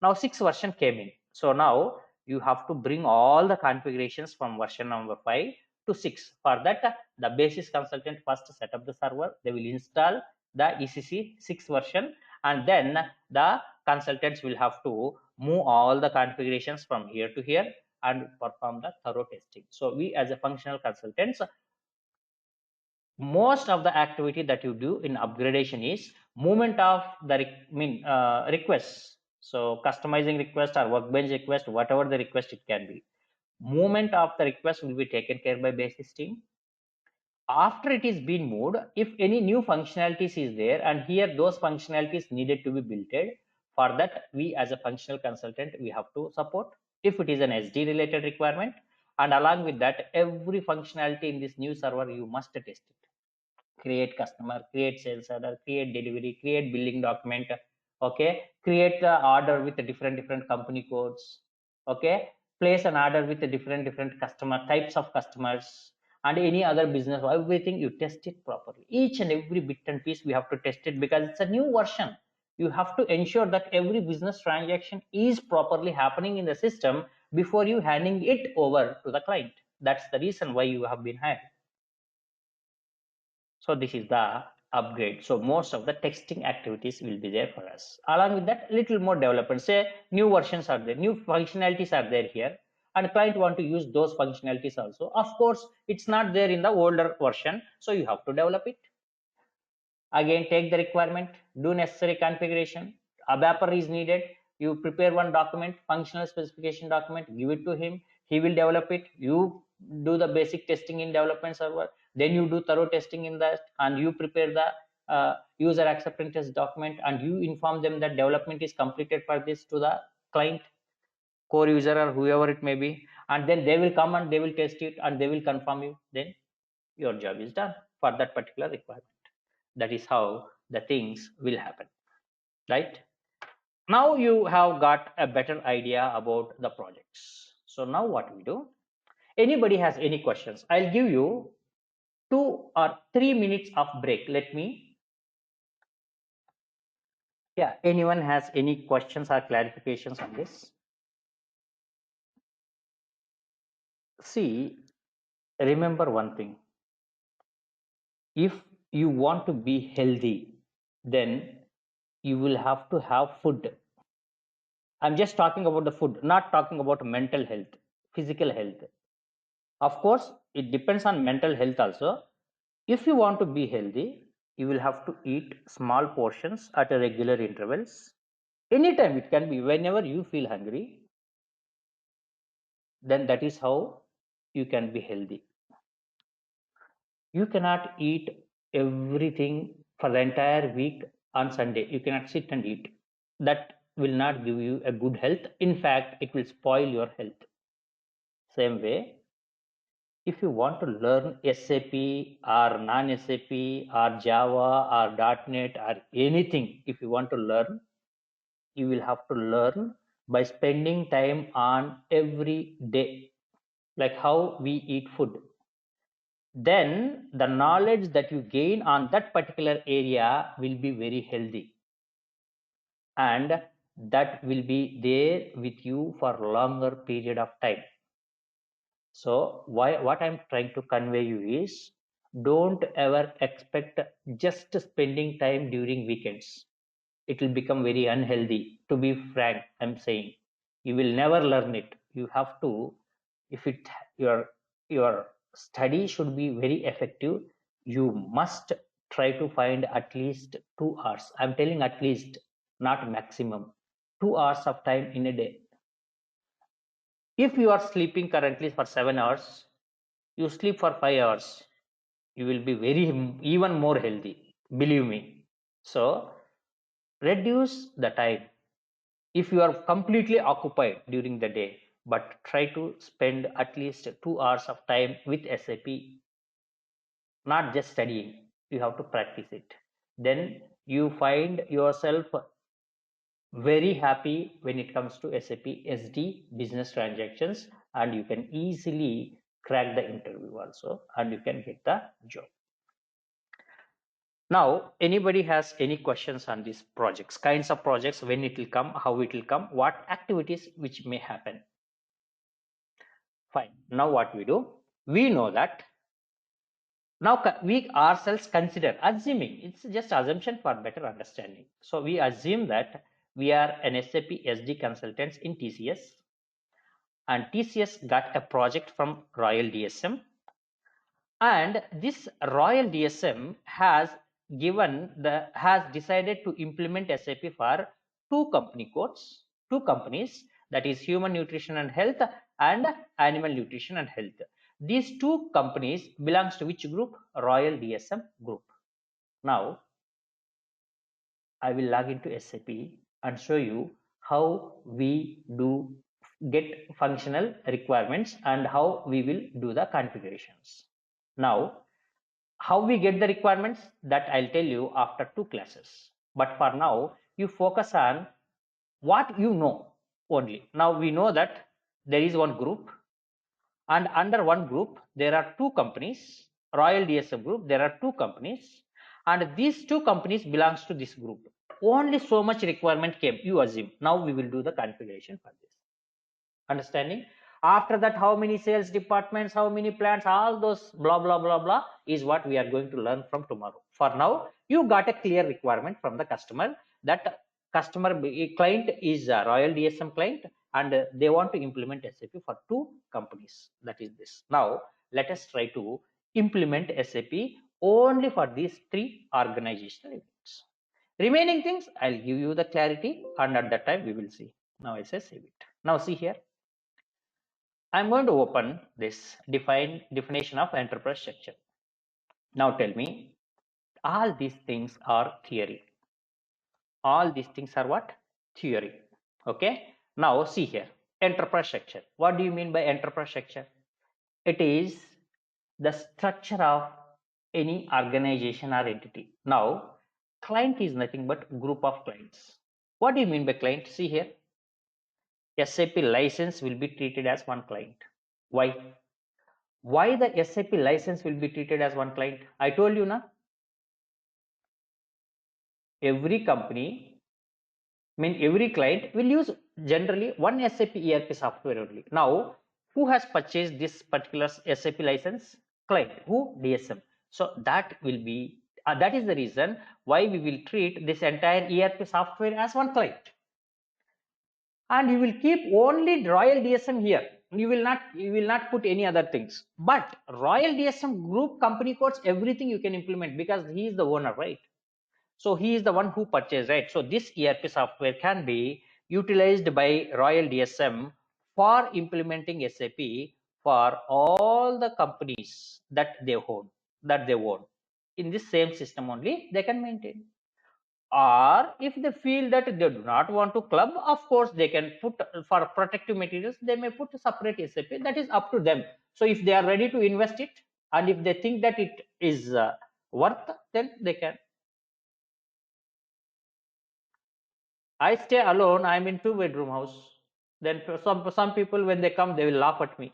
A: Now 6 version came in. So now you have to bring all the configurations from version number 5 to 6. For that, the basis consultant first set up the server. They will install the ECC 6 version, and then the consultants will have to move all the configurations from here to here and perform the thorough testing. So we as a functional consultants, most of the activity that you do in upgradation is movement of the requests. So customizing request or workbench request, whatever the request it can be, movement of the request will be taken care by basis team. After it is been moved, if any new functionalities is there and here those functionalities needed to be built, for that we as a functional consultant we have to support if it is an SD related requirement, and along with that every functionality in this new server you must test it. Create customer, create sales order, create delivery, create billing document, okay, create the order with the different company codes, okay, place an order with the different customer types of customers and any other business, everything you test it properly. Each and every bit and piece we have to test it because it's a new version. You have to ensure that every business transaction is properly happening in the system before you handing it over to the client. That's the reason why you have been hired. So this is the upgrade. So most of the texting activities will be there for us. Along with that, little more development. Say new versions are there, new functionalities are there here, and client want to use those functionalities also. Of course, it's not there in the older version, so you have to develop it. Again, take the requirement, do necessary configuration. A ABAPer is needed. You prepare one document, functional specification document, give it to him. He will develop it. You do the basic testing in development server. Then you do thorough testing in that, and you prepare the user acceptance test document, and you inform them that development is completed for this to the client, core user, or whoever it may be. And then they will come and they will test it and they will confirm you. Then your job is done for that particular requirement. That is how the things will happen, right? Now you have got a better idea about the projects. So now what we do, anybody has any questions, I'll give you 2 or 3 minutes of break. Let me, yeah, anyone has any questions or clarifications on this? See, remember one thing, if you want to be healthy, then you will have to have food. I'm just talking about the food, not talking about mental health, physical health. Of course, it depends on mental health also. If you want to be healthy, you will have to eat small portions at a regular intervals. Anytime it can be whenever you feel hungry, then that is how you can be healthy. You cannot eat everything for the entire week on Sunday. You cannot sit and eat. That will not give you a good health. In fact, it will spoil your health. Same way, if you want to learn SAP or non-SAP or Java or .NET or anything, if you want to learn, you will have to learn by spending time on every day, like how we eat food. Then the knowledge that you gain on that particular area will be very healthy, and that will be there with you for longer period of time. So what I'm trying to convey you is, don't ever expect just spending time during weekends. It will become very unhealthy. To be frank, I'm saying, you will never learn it. You have to, if it your study should be very effective, you must try to find at least 2 hours. I'm telling at least, not maximum. 2 hours of time in a day. If you are sleeping currently for 7 hours, you sleep for 5 hours, you will be very even more healthy, believe me. So reduce the time. If you are completely occupied during the day, but try to spend at least 2 hours of time with SAP, not just studying, you have to practice it. Then you find yourself very happy when it comes to SAP SD business transactions, and you can easily crack the interview also, and you can get the job. Now, anybody has any questions on these projects, kinds of projects, when it will come, how it will come, what activities which may happen? Fine. Now what we do, we know that now we ourselves consider, assuming, it's just assumption for better understanding. So we assume that we are an SAP SD consultants in TCS, and TCS got a project from Royal DSM, and this Royal DSM has decided to implement SAP for two companies, that is Human Nutrition and Health and Animal Nutrition and Health. These two companies belongs to which group? Royal DSM group. Now I will log into SAP and show you how we do get functional requirements and how we will do the configurations. Now, how we get the requirements, that I'll tell you after 2 classes. But for now, you focus on what you know only. Now we know that there is one group, and under one group there are two companies. Royal DSM group, there are two companies, and these two companies belongs to this group. Only so much requirement came, you assume. Now we will do the configuration for this. Understanding? After that, how many sales departments, how many plants, all those blah blah blah blah is what we are going to learn from tomorrow. For now, you got a clear requirement from the customer, that customer client is a Royal DSM client, and they want to implement SAP for two companies. That is this. Now let us try to implement SAP only for these three organizational events. Remaining things I'll give you the clarity, and at that time we will see. Now I say save it. Now see here, I'm going to open this definition of enterprise structure. Now tell me, all these things are theory. All these things are what? Theory. Okay. Now see here, enterprise structure. What do you mean by enterprise structure? It is the structure of any organization or entity. Now, client is nothing but group of clients. What do you mean by client? See here, SAP license will be treated as one client. Why? Why the SAP license will be treated as one client? I told you na, every company, every client will use generally one SAP ERP software only. Now, who has purchased this particular SAP license? Client. Who? DSM. So that will be, that is the reason why we will treat this entire ERP software as one client. And you will keep only Royal DSM here. You will not put any other things. But Royal DSM group company codes, everything you can implement, because he is the owner, right? So he is the one who purchased, right? So this ERP software can be utilized by Royal DSM for implementing SAP for all the companies that they own. in this same system only they can maintain. Or if they feel that they do not want to club, of course they can put, for protective materials they may put a separate SAP. That is up to them. So if they are ready to invest it, and if they think that it is worth, then they can. I stay alone, I'm in 2-bedroom house, then some people when they come they will laugh at me.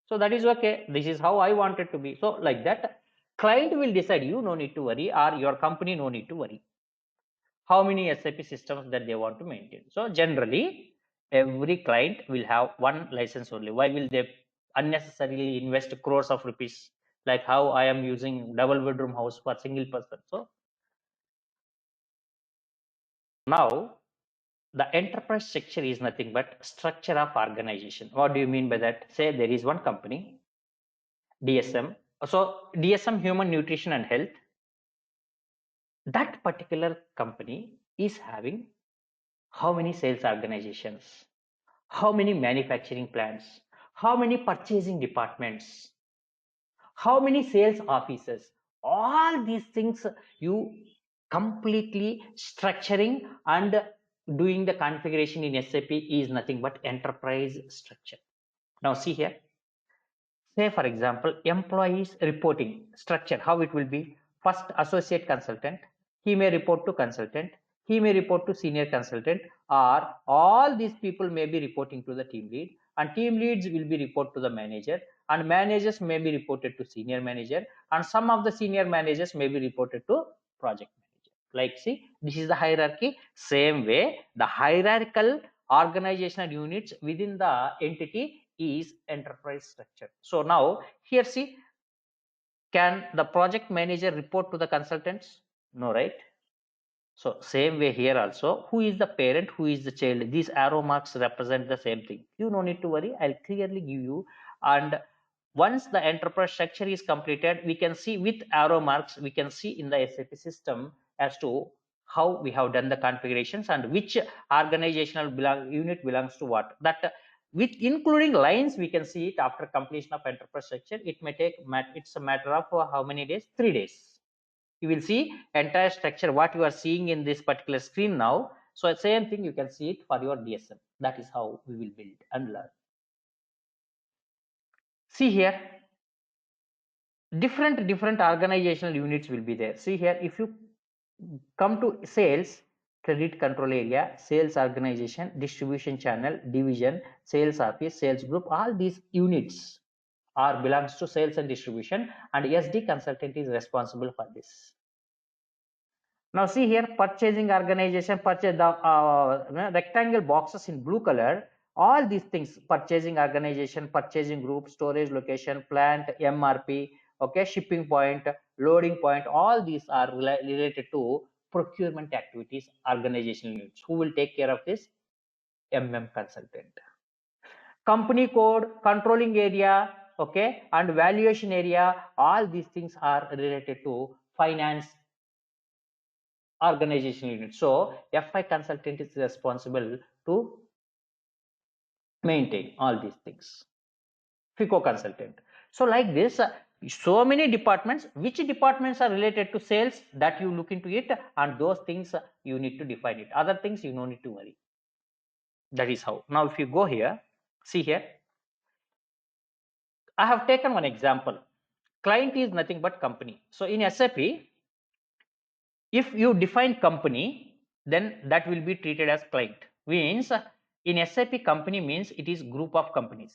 A: So that is okay, this is how I want it to be. So like that, client will decide, you no need to worry, or your company no need to worry, how many SAP systems that they want to maintain. So generally, every client will have one license only. Why will they unnecessarily invest crores of rupees? Like how I am using double bedroom house for single person. So now the enterprise structure is nothing but structure of organization. What do you mean by that? Say there is one company, DSM. So DSM, Human Nutrition and Health. That particular company is having how many sales organizations, how many manufacturing plants, how many purchasing departments, how many sales offices. All these things you completely structuring and doing the configuration in SAP is nothing but enterprise structure. Now see here, say for example, employees reporting structure, how it will be: first associate consultant, he may report to consultant, he may report to senior consultant, or all these people may be reporting to the team lead, and team leads will be report to the manager, and managers may be reported to senior manager, and some of the senior managers may be reported to project manager. Like see, this is the hierarchy. Same way, the hierarchical organizational units within the entity is enterprise structure. So now here see, can the project manager report to the consultants? No, right? So same way here also, who is the parent, who is the child? These arrow marks represent the same thing. You no need to worry, I'll clearly give you. And once the enterprise structure is completed, we can see with arrow marks, we can see in the SAP system as to how we have done the configurations and which organizational unit belongs to what. That with including lines, we can see it after completion of enterprise structure. It may take, it's a matter of how many days? 3 days. You will see entire structure what you are seeing in this particular screen now. So same thing you can see it for your DSM. That is how we will build and learn. See here, different organizational units will be there. See here, if you come to sales, credit control area, sales organization, distribution channel, division, sales office, sales group, all these units are belongs to sales and distribution, and SD consultant is responsible for this. Now see here, purchasing organization, purchase the rectangle boxes in blue color. All these things: purchasing organization, purchasing group, storage location, plant, MRP, okay, shipping point, loading point. All these are related to procurement activities, organizational units. Who will take care of this? Consultant. Company code, controlling area, okay, and valuation area. All these things are related to finance organization unit. So FI consultant is responsible to maintain all these things. FICO consultant. So like this, so many departments. Which departments are related to sales, that you look into it, and those things you need to define it. Other things you don't need to worry. That is how. Now if you go here, see here, I have taken one example. Client is nothing but company. So in SAP, if you define company, then that will be treated as client. Means in SAP, company means it is group of companies.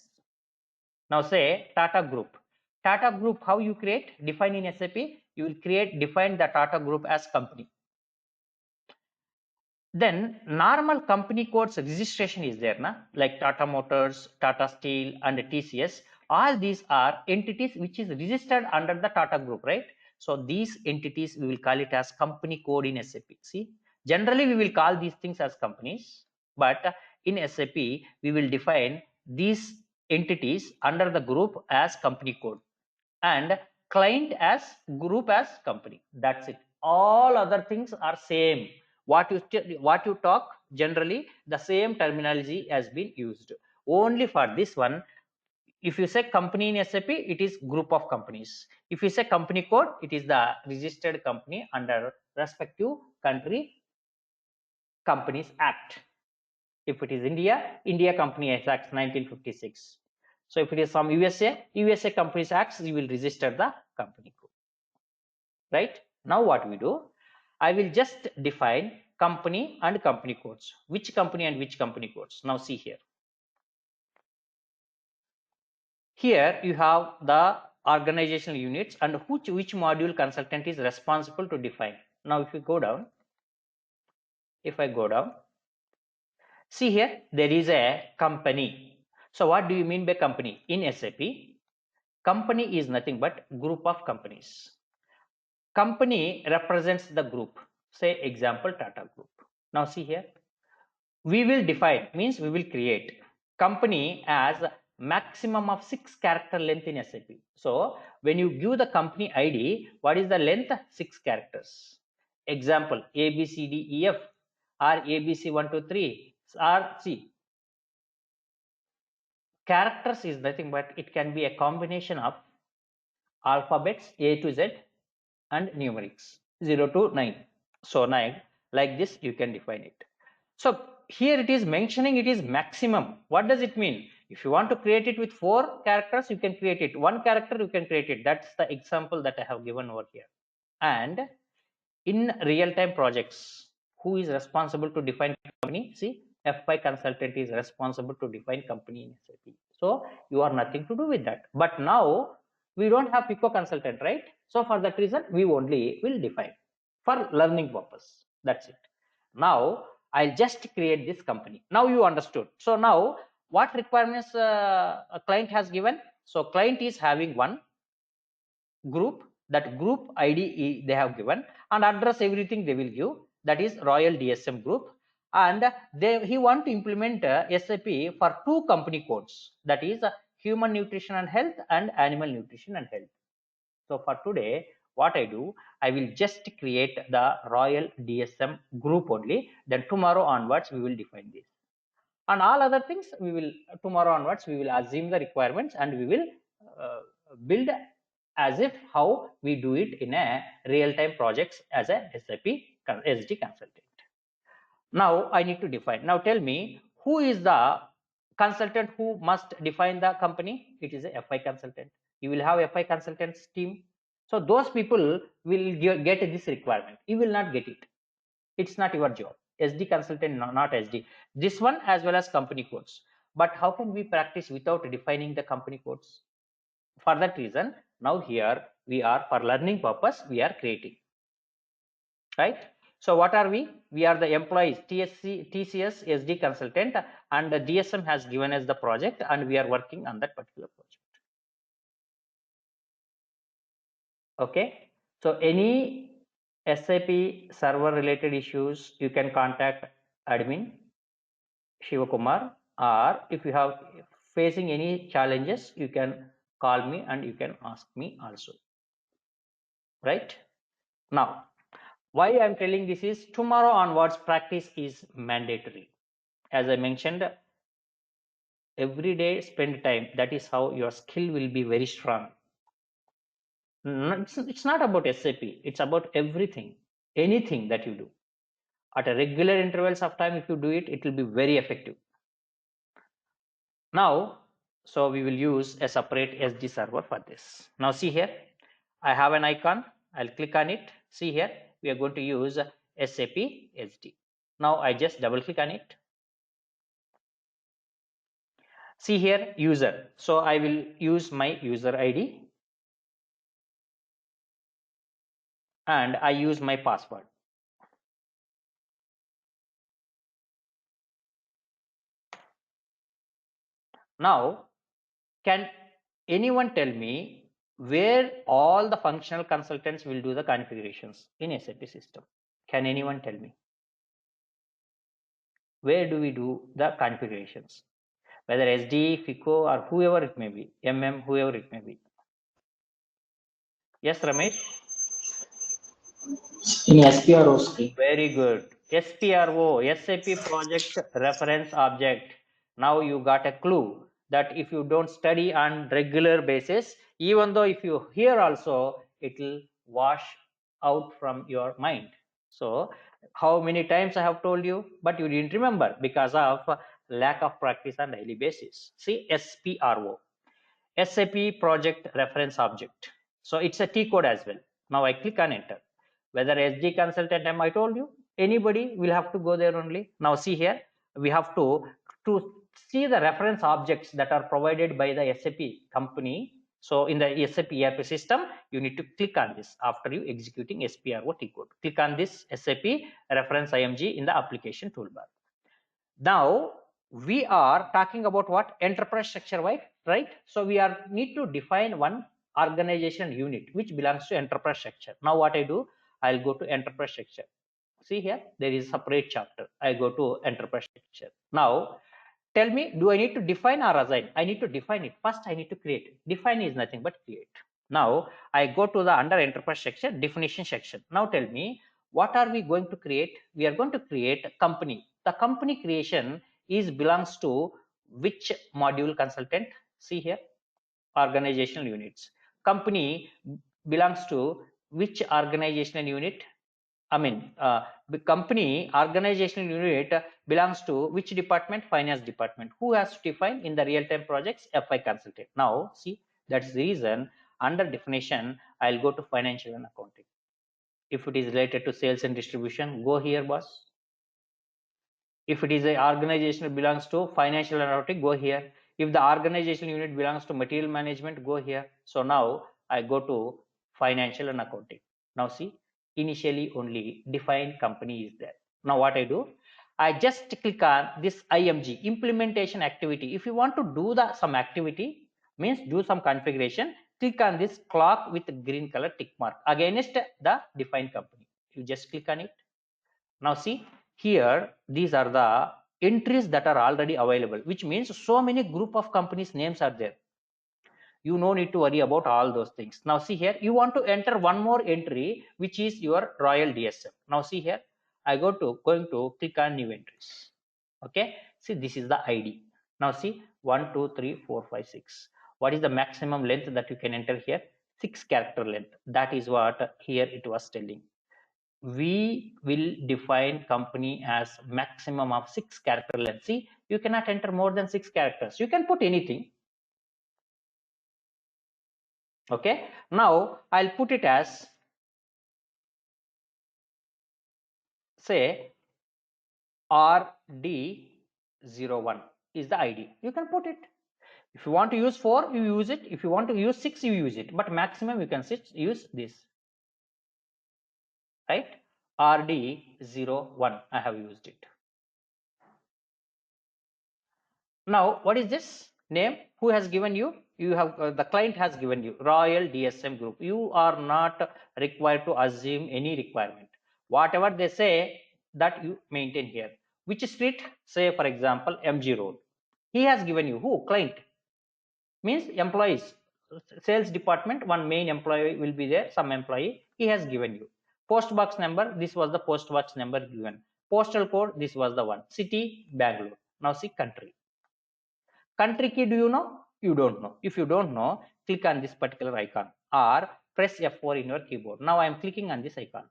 A: Now say Tata Group. Tata Group, how you define in SAP? You will define the Tata Group as company. Then normal company codes registration is there, like Tata Motors, Tata Steel, and TCS. All these are entities which is registered under the Tata Group, right? So these entities we will call it as company code in SAP. See, generally we will call these things as companies, but in SAP we will define these entities under the group as company code, and client as group as company. That's it. All other things are same. What you talk, generally the same terminology has been used. Only for this one, If you say company in SAP, it is group of companies. If you say company code, it is the registered company under respective country Companies Act. If it is India, India Companies Act 1956. So if it is from USA Companies Act, you will register the company code. Right? Now what we do, I will just define company and company codes. Which company and which company codes? Now see here. Here you have the organizational units and which module consultant is responsible to define. Now if you go down, see here, there is a company. So what do you mean by company? In SAP, company is nothing but group of companies. Company represents the group. Say example Tata Group. Now see here, we will define, means we will create company as maximum of 6 character length in SAP. So when you give the company ID, what is the length? 6 characters. Example ABCDEF or ABC123 or C. Characters is nothing but it can be a combination of alphabets A to Z and numerics 0 to 9. So 9, like this you can define it. So here it is mentioning it is maximum. What does it mean? If you want to create it with 4 characters, you can create it. 1 character you can create it. That's the example that I have given over here. And in real-time projects, who is responsible to define company? See, FI consultant is responsible to define company in SAP. So you are nothing to do with that. But now we don't have FICO consultant, right? So for that reason, we only will define for learning purpose. That's it. Now I'll just create this company. Now you understood. So now what requirements a client has given? So client is having one group, that group ID they have given, and address everything they will give, that is Royal DSM group, and he want to implement SAP for 2 company codes, that is human nutrition and health and animal nutrition and health. So for today what I do, I will just create the Royal DSM group only, then tomorrow onwards we will define this, and all other things we will tomorrow onwards we will assume the requirements and we will build as if how we do it in a real-time projects as a SAP SD consultant. Now I need to define. Now tell me, who is the consultant who must define the company? It is a FI consultant. You will have FI consultants team. So those people will get this requirement. You will not get it. It's not your job. SD consultant, not SD. This one as well as company codes. But how can we practice without defining the company codes? For that reason, now here we are, for learning purpose, we are creating. Right? So what are we? We are the employees, TCS SD consultant, and the DSM has given us the project and we are working on that particular project. Okay. So any SAP server related issues, you can contact admin Shivakumar, or if you have facing any challenges, you can call me and you can ask me also. Right? Now, why I'm telling this is tomorrow onwards practice is mandatory. As I mentioned, every day spend time. That is how your skill will be very strong. It's not about SAP. It's about everything, anything that you do. At a regular intervals of time, if you do it, it will be very effective. Now, so we will use a separate SD server for this. Now see here, I have an icon. I'll click on it. See here, we are going to use SAP SD. Now I just double click on it. See here, user. So I will use my user ID and I use my password. Now, can anyone tell me where all the functional consultants will do the configurations in SAP system? Can anyone tell me? Where do we do the configurations? Whether SD, FICO, or whoever it may be, MM, whoever it may be. Yes, Ramesh?
C: In SPRO screen.
A: Very good. SPRO, SAP Project Reference Object. Now you got a clue. that if you don't study on regular basis, even though if you hear also, it will wash out from your mind. So how many times I have told you, but you didn't remember because of lack of practice on daily basis. See, SPRO, SAP project reference object. So it's a T code as well. Now I click on enter. Whether SG consultant I told you, anybody will have to go there only. Now see here, we have to see the reference objects that are provided by the SAP company. So in the SAP ERP system, you need to click on this after you executing SPRO T code. Click on this SAP reference IMG in the application toolbar. Now we are talking about what? Enterprise structure, right? So we are need to define one organization unit which belongs to enterprise structure. Now what I do, I'll go to enterprise structure. See here, there is a separate chapter. I go to enterprise structure. Now tell me, do I need to define or assign? I need to define it. First I need to create it. Define is nothing but create. Now I go to the under enterprise structure definition section. Now tell me, what are we going to create? We are going to create a company. The company creation is belongs to which module consultant? See here, organizational units. Company belongs to which organizational unit? I mean, the company organizational unit belongs to which department? Finance department. Who has to define in the real-time projects? FI consultant. Now, see, that's the reason under definition, I'll go to financial and accounting. If it is related to sales and distribution, go here, boss. If it is a organizational belongs to financial and accounting, go here. If the organizational unit belongs to material management, go here. So now I go to financial and accounting. Now see, initially only defined company is there. Now what I do, I just click on this IMG implementation activity. If you want to do some activity, means do some configuration, click on this clock with green color tick mark against the defined company. You just click on it. Now see here, these are the entries that are already available, which means so many group of companies names are there. You no need to worry about all those things. Now see here, you want to enter one more entry, which is your Royal DSM. Now see here, I going to click on new entries. Okay, see this is the ID. Now see 1, 2, 3, 4, 5, 6. What is the maximum length that you can enter here? 6 character length. That is what here it was telling. We will define company as maximum of 6 character length. See, you cannot enter more than 6 characters. You can put anything. Okay, now I'll put it as, say, RD01 is the ID. You can put it. If you want to use 4, you use it. If you want to use 6, you use it. But maximum you can use this. Right? RD01, I have used it. Now, what is this name? Who has given you? You have the client has given you Royal DSM Group. You are not required to assume any requirement. Whatever they say, that you maintain here. Which street? Say, for example, MG Road. He has given you who? Client means employees. Sales department, one main employee will be there. Some employee he has given you. Post box number. This was the post box number given. Postal code. This was the one. City Bangalore. Now see country. Country key, do you know? You don't know. If you don't know, click on this particular icon or press F4 in your keyboard. Now I am clicking on this icon.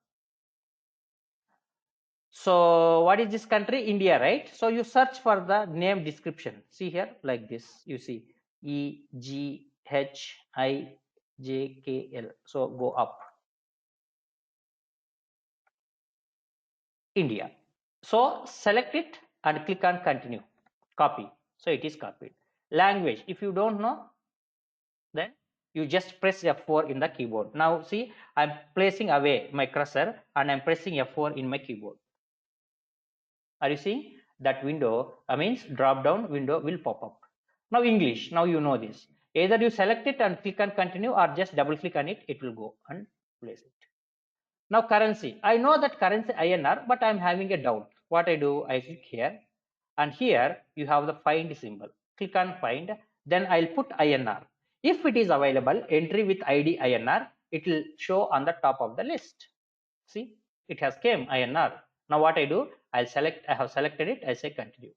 A: So what is this country? India, right? So you search for the name description. See here, like this. You see EGHIJKL. So go up. India. So select it and click on continue. Copy. So it is copied. Language. If you don't know, then you just press F4 in the keyboard. Now see, I'm placing away my cursor and I'm pressing F4 in my keyboard. Are you seeing that window? Means drop down window will pop up. Now English. Now you know this. Either you select it and click on continue or just double click on it. It will go and place it. Now currency. I know that currency INR, but I'm having a doubt. What I do, I click here and here you have the find symbol. Click on find. Then I'll put INR. If it is available, entry with ID INR, it will show on the top of the list. See, it has came INR. Now what I do, I have selected it, I say continue.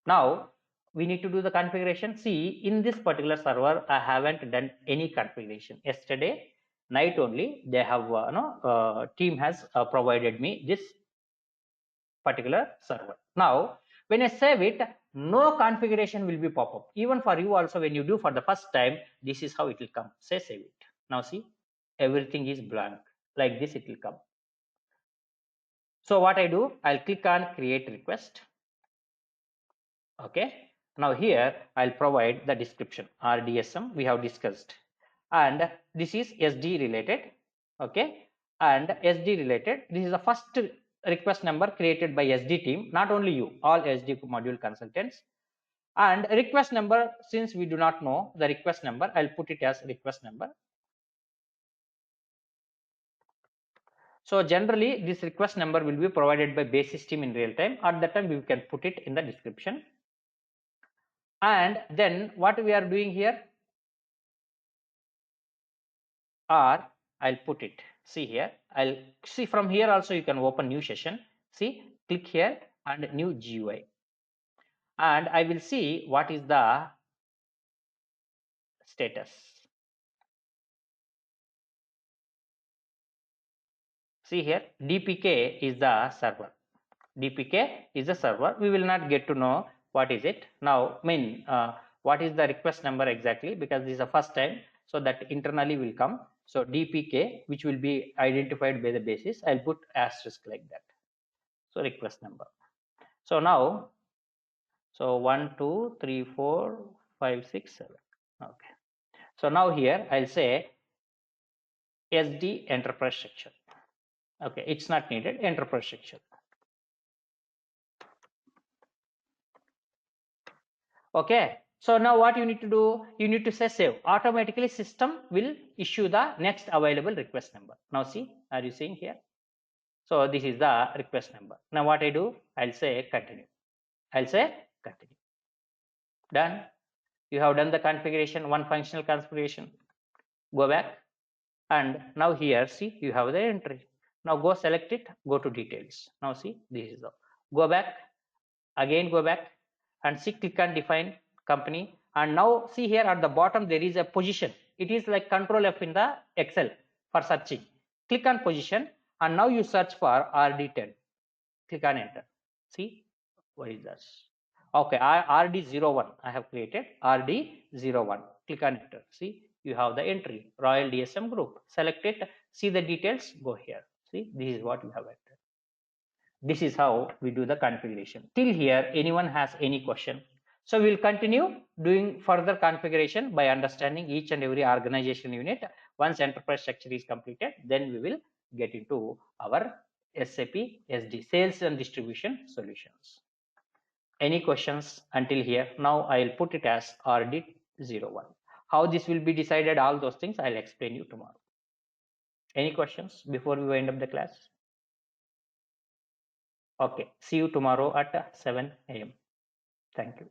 A: Now, we need to do the configuration. See, in this particular server, I haven't done any configuration. Yesterday night only, they have team has provided me this particular server. Now, when I save it, no configuration will be pop up. Even for you also, when you do for the first time, this is how it will come. Say save it. Now see, everything is blank. Like this, it will come. So what I do, I'll click on create request. Okay. Now here I'll provide the description. RDSM we have discussed, and this is SD related. Okay, and SD related. This is the first request number created by SD team. Not only you, all SD module consultants. And request number, since we do not know the request number, I'll put it as request number. So generally this request number will be provided by base system in real time. At that time we can put it in the description. And then what we are doing here, or I'll put it, see here, I'll see from here also you can open new session. See, click here and new GUI, and I will see what is the status. See here, DPK is the server. DPK is the server. We will not get to know what is it now. What is the request number exactly, because this is the first time, so that internally will come. So DPK, which will be identified by the basis, I'll put asterisk like that. So request number. So now, so 1 2 3 4 5 6 7. Okay, so now here I'll say SD enterprise structure. Okay, it's not needed. Enterprise structure. Okay, so now what you need to do, you need to say save. Automatically system will issue the next available request number. Now see, are you seeing here? So this is the request number. Now what I do, I'll say continue. I'll say continue. Done. You have done the configuration, one functional configuration. Go back, and now here see, you have the entry. Now go select it, go to details. Now see, this is the, go back, again go back, and see, click on define company, and now see here at the bottom there is a position. It is like control F in the Excel for searching. Click on position, and now you search for RD10. Click on enter. See, what is that? Okay, RD01 I have created. RD01. Click on enter. See, you have the entry, Royal DSM Group. Select it, see the details, go here. See, this is what you have entered. This is how we do the configuration. Till here, anyone has any question? So we'll continue doing further configuration by understanding each and every organization unit. Once enterprise structure is completed, then we will get into our SAP SD, sales and distribution solutions. Any questions until here? Now I'll put it as RD01. How this will be decided, all those things I'll explain you tomorrow. Any questions before we wind up the class? Okay, see you tomorrow at 7 a.m. Thank you.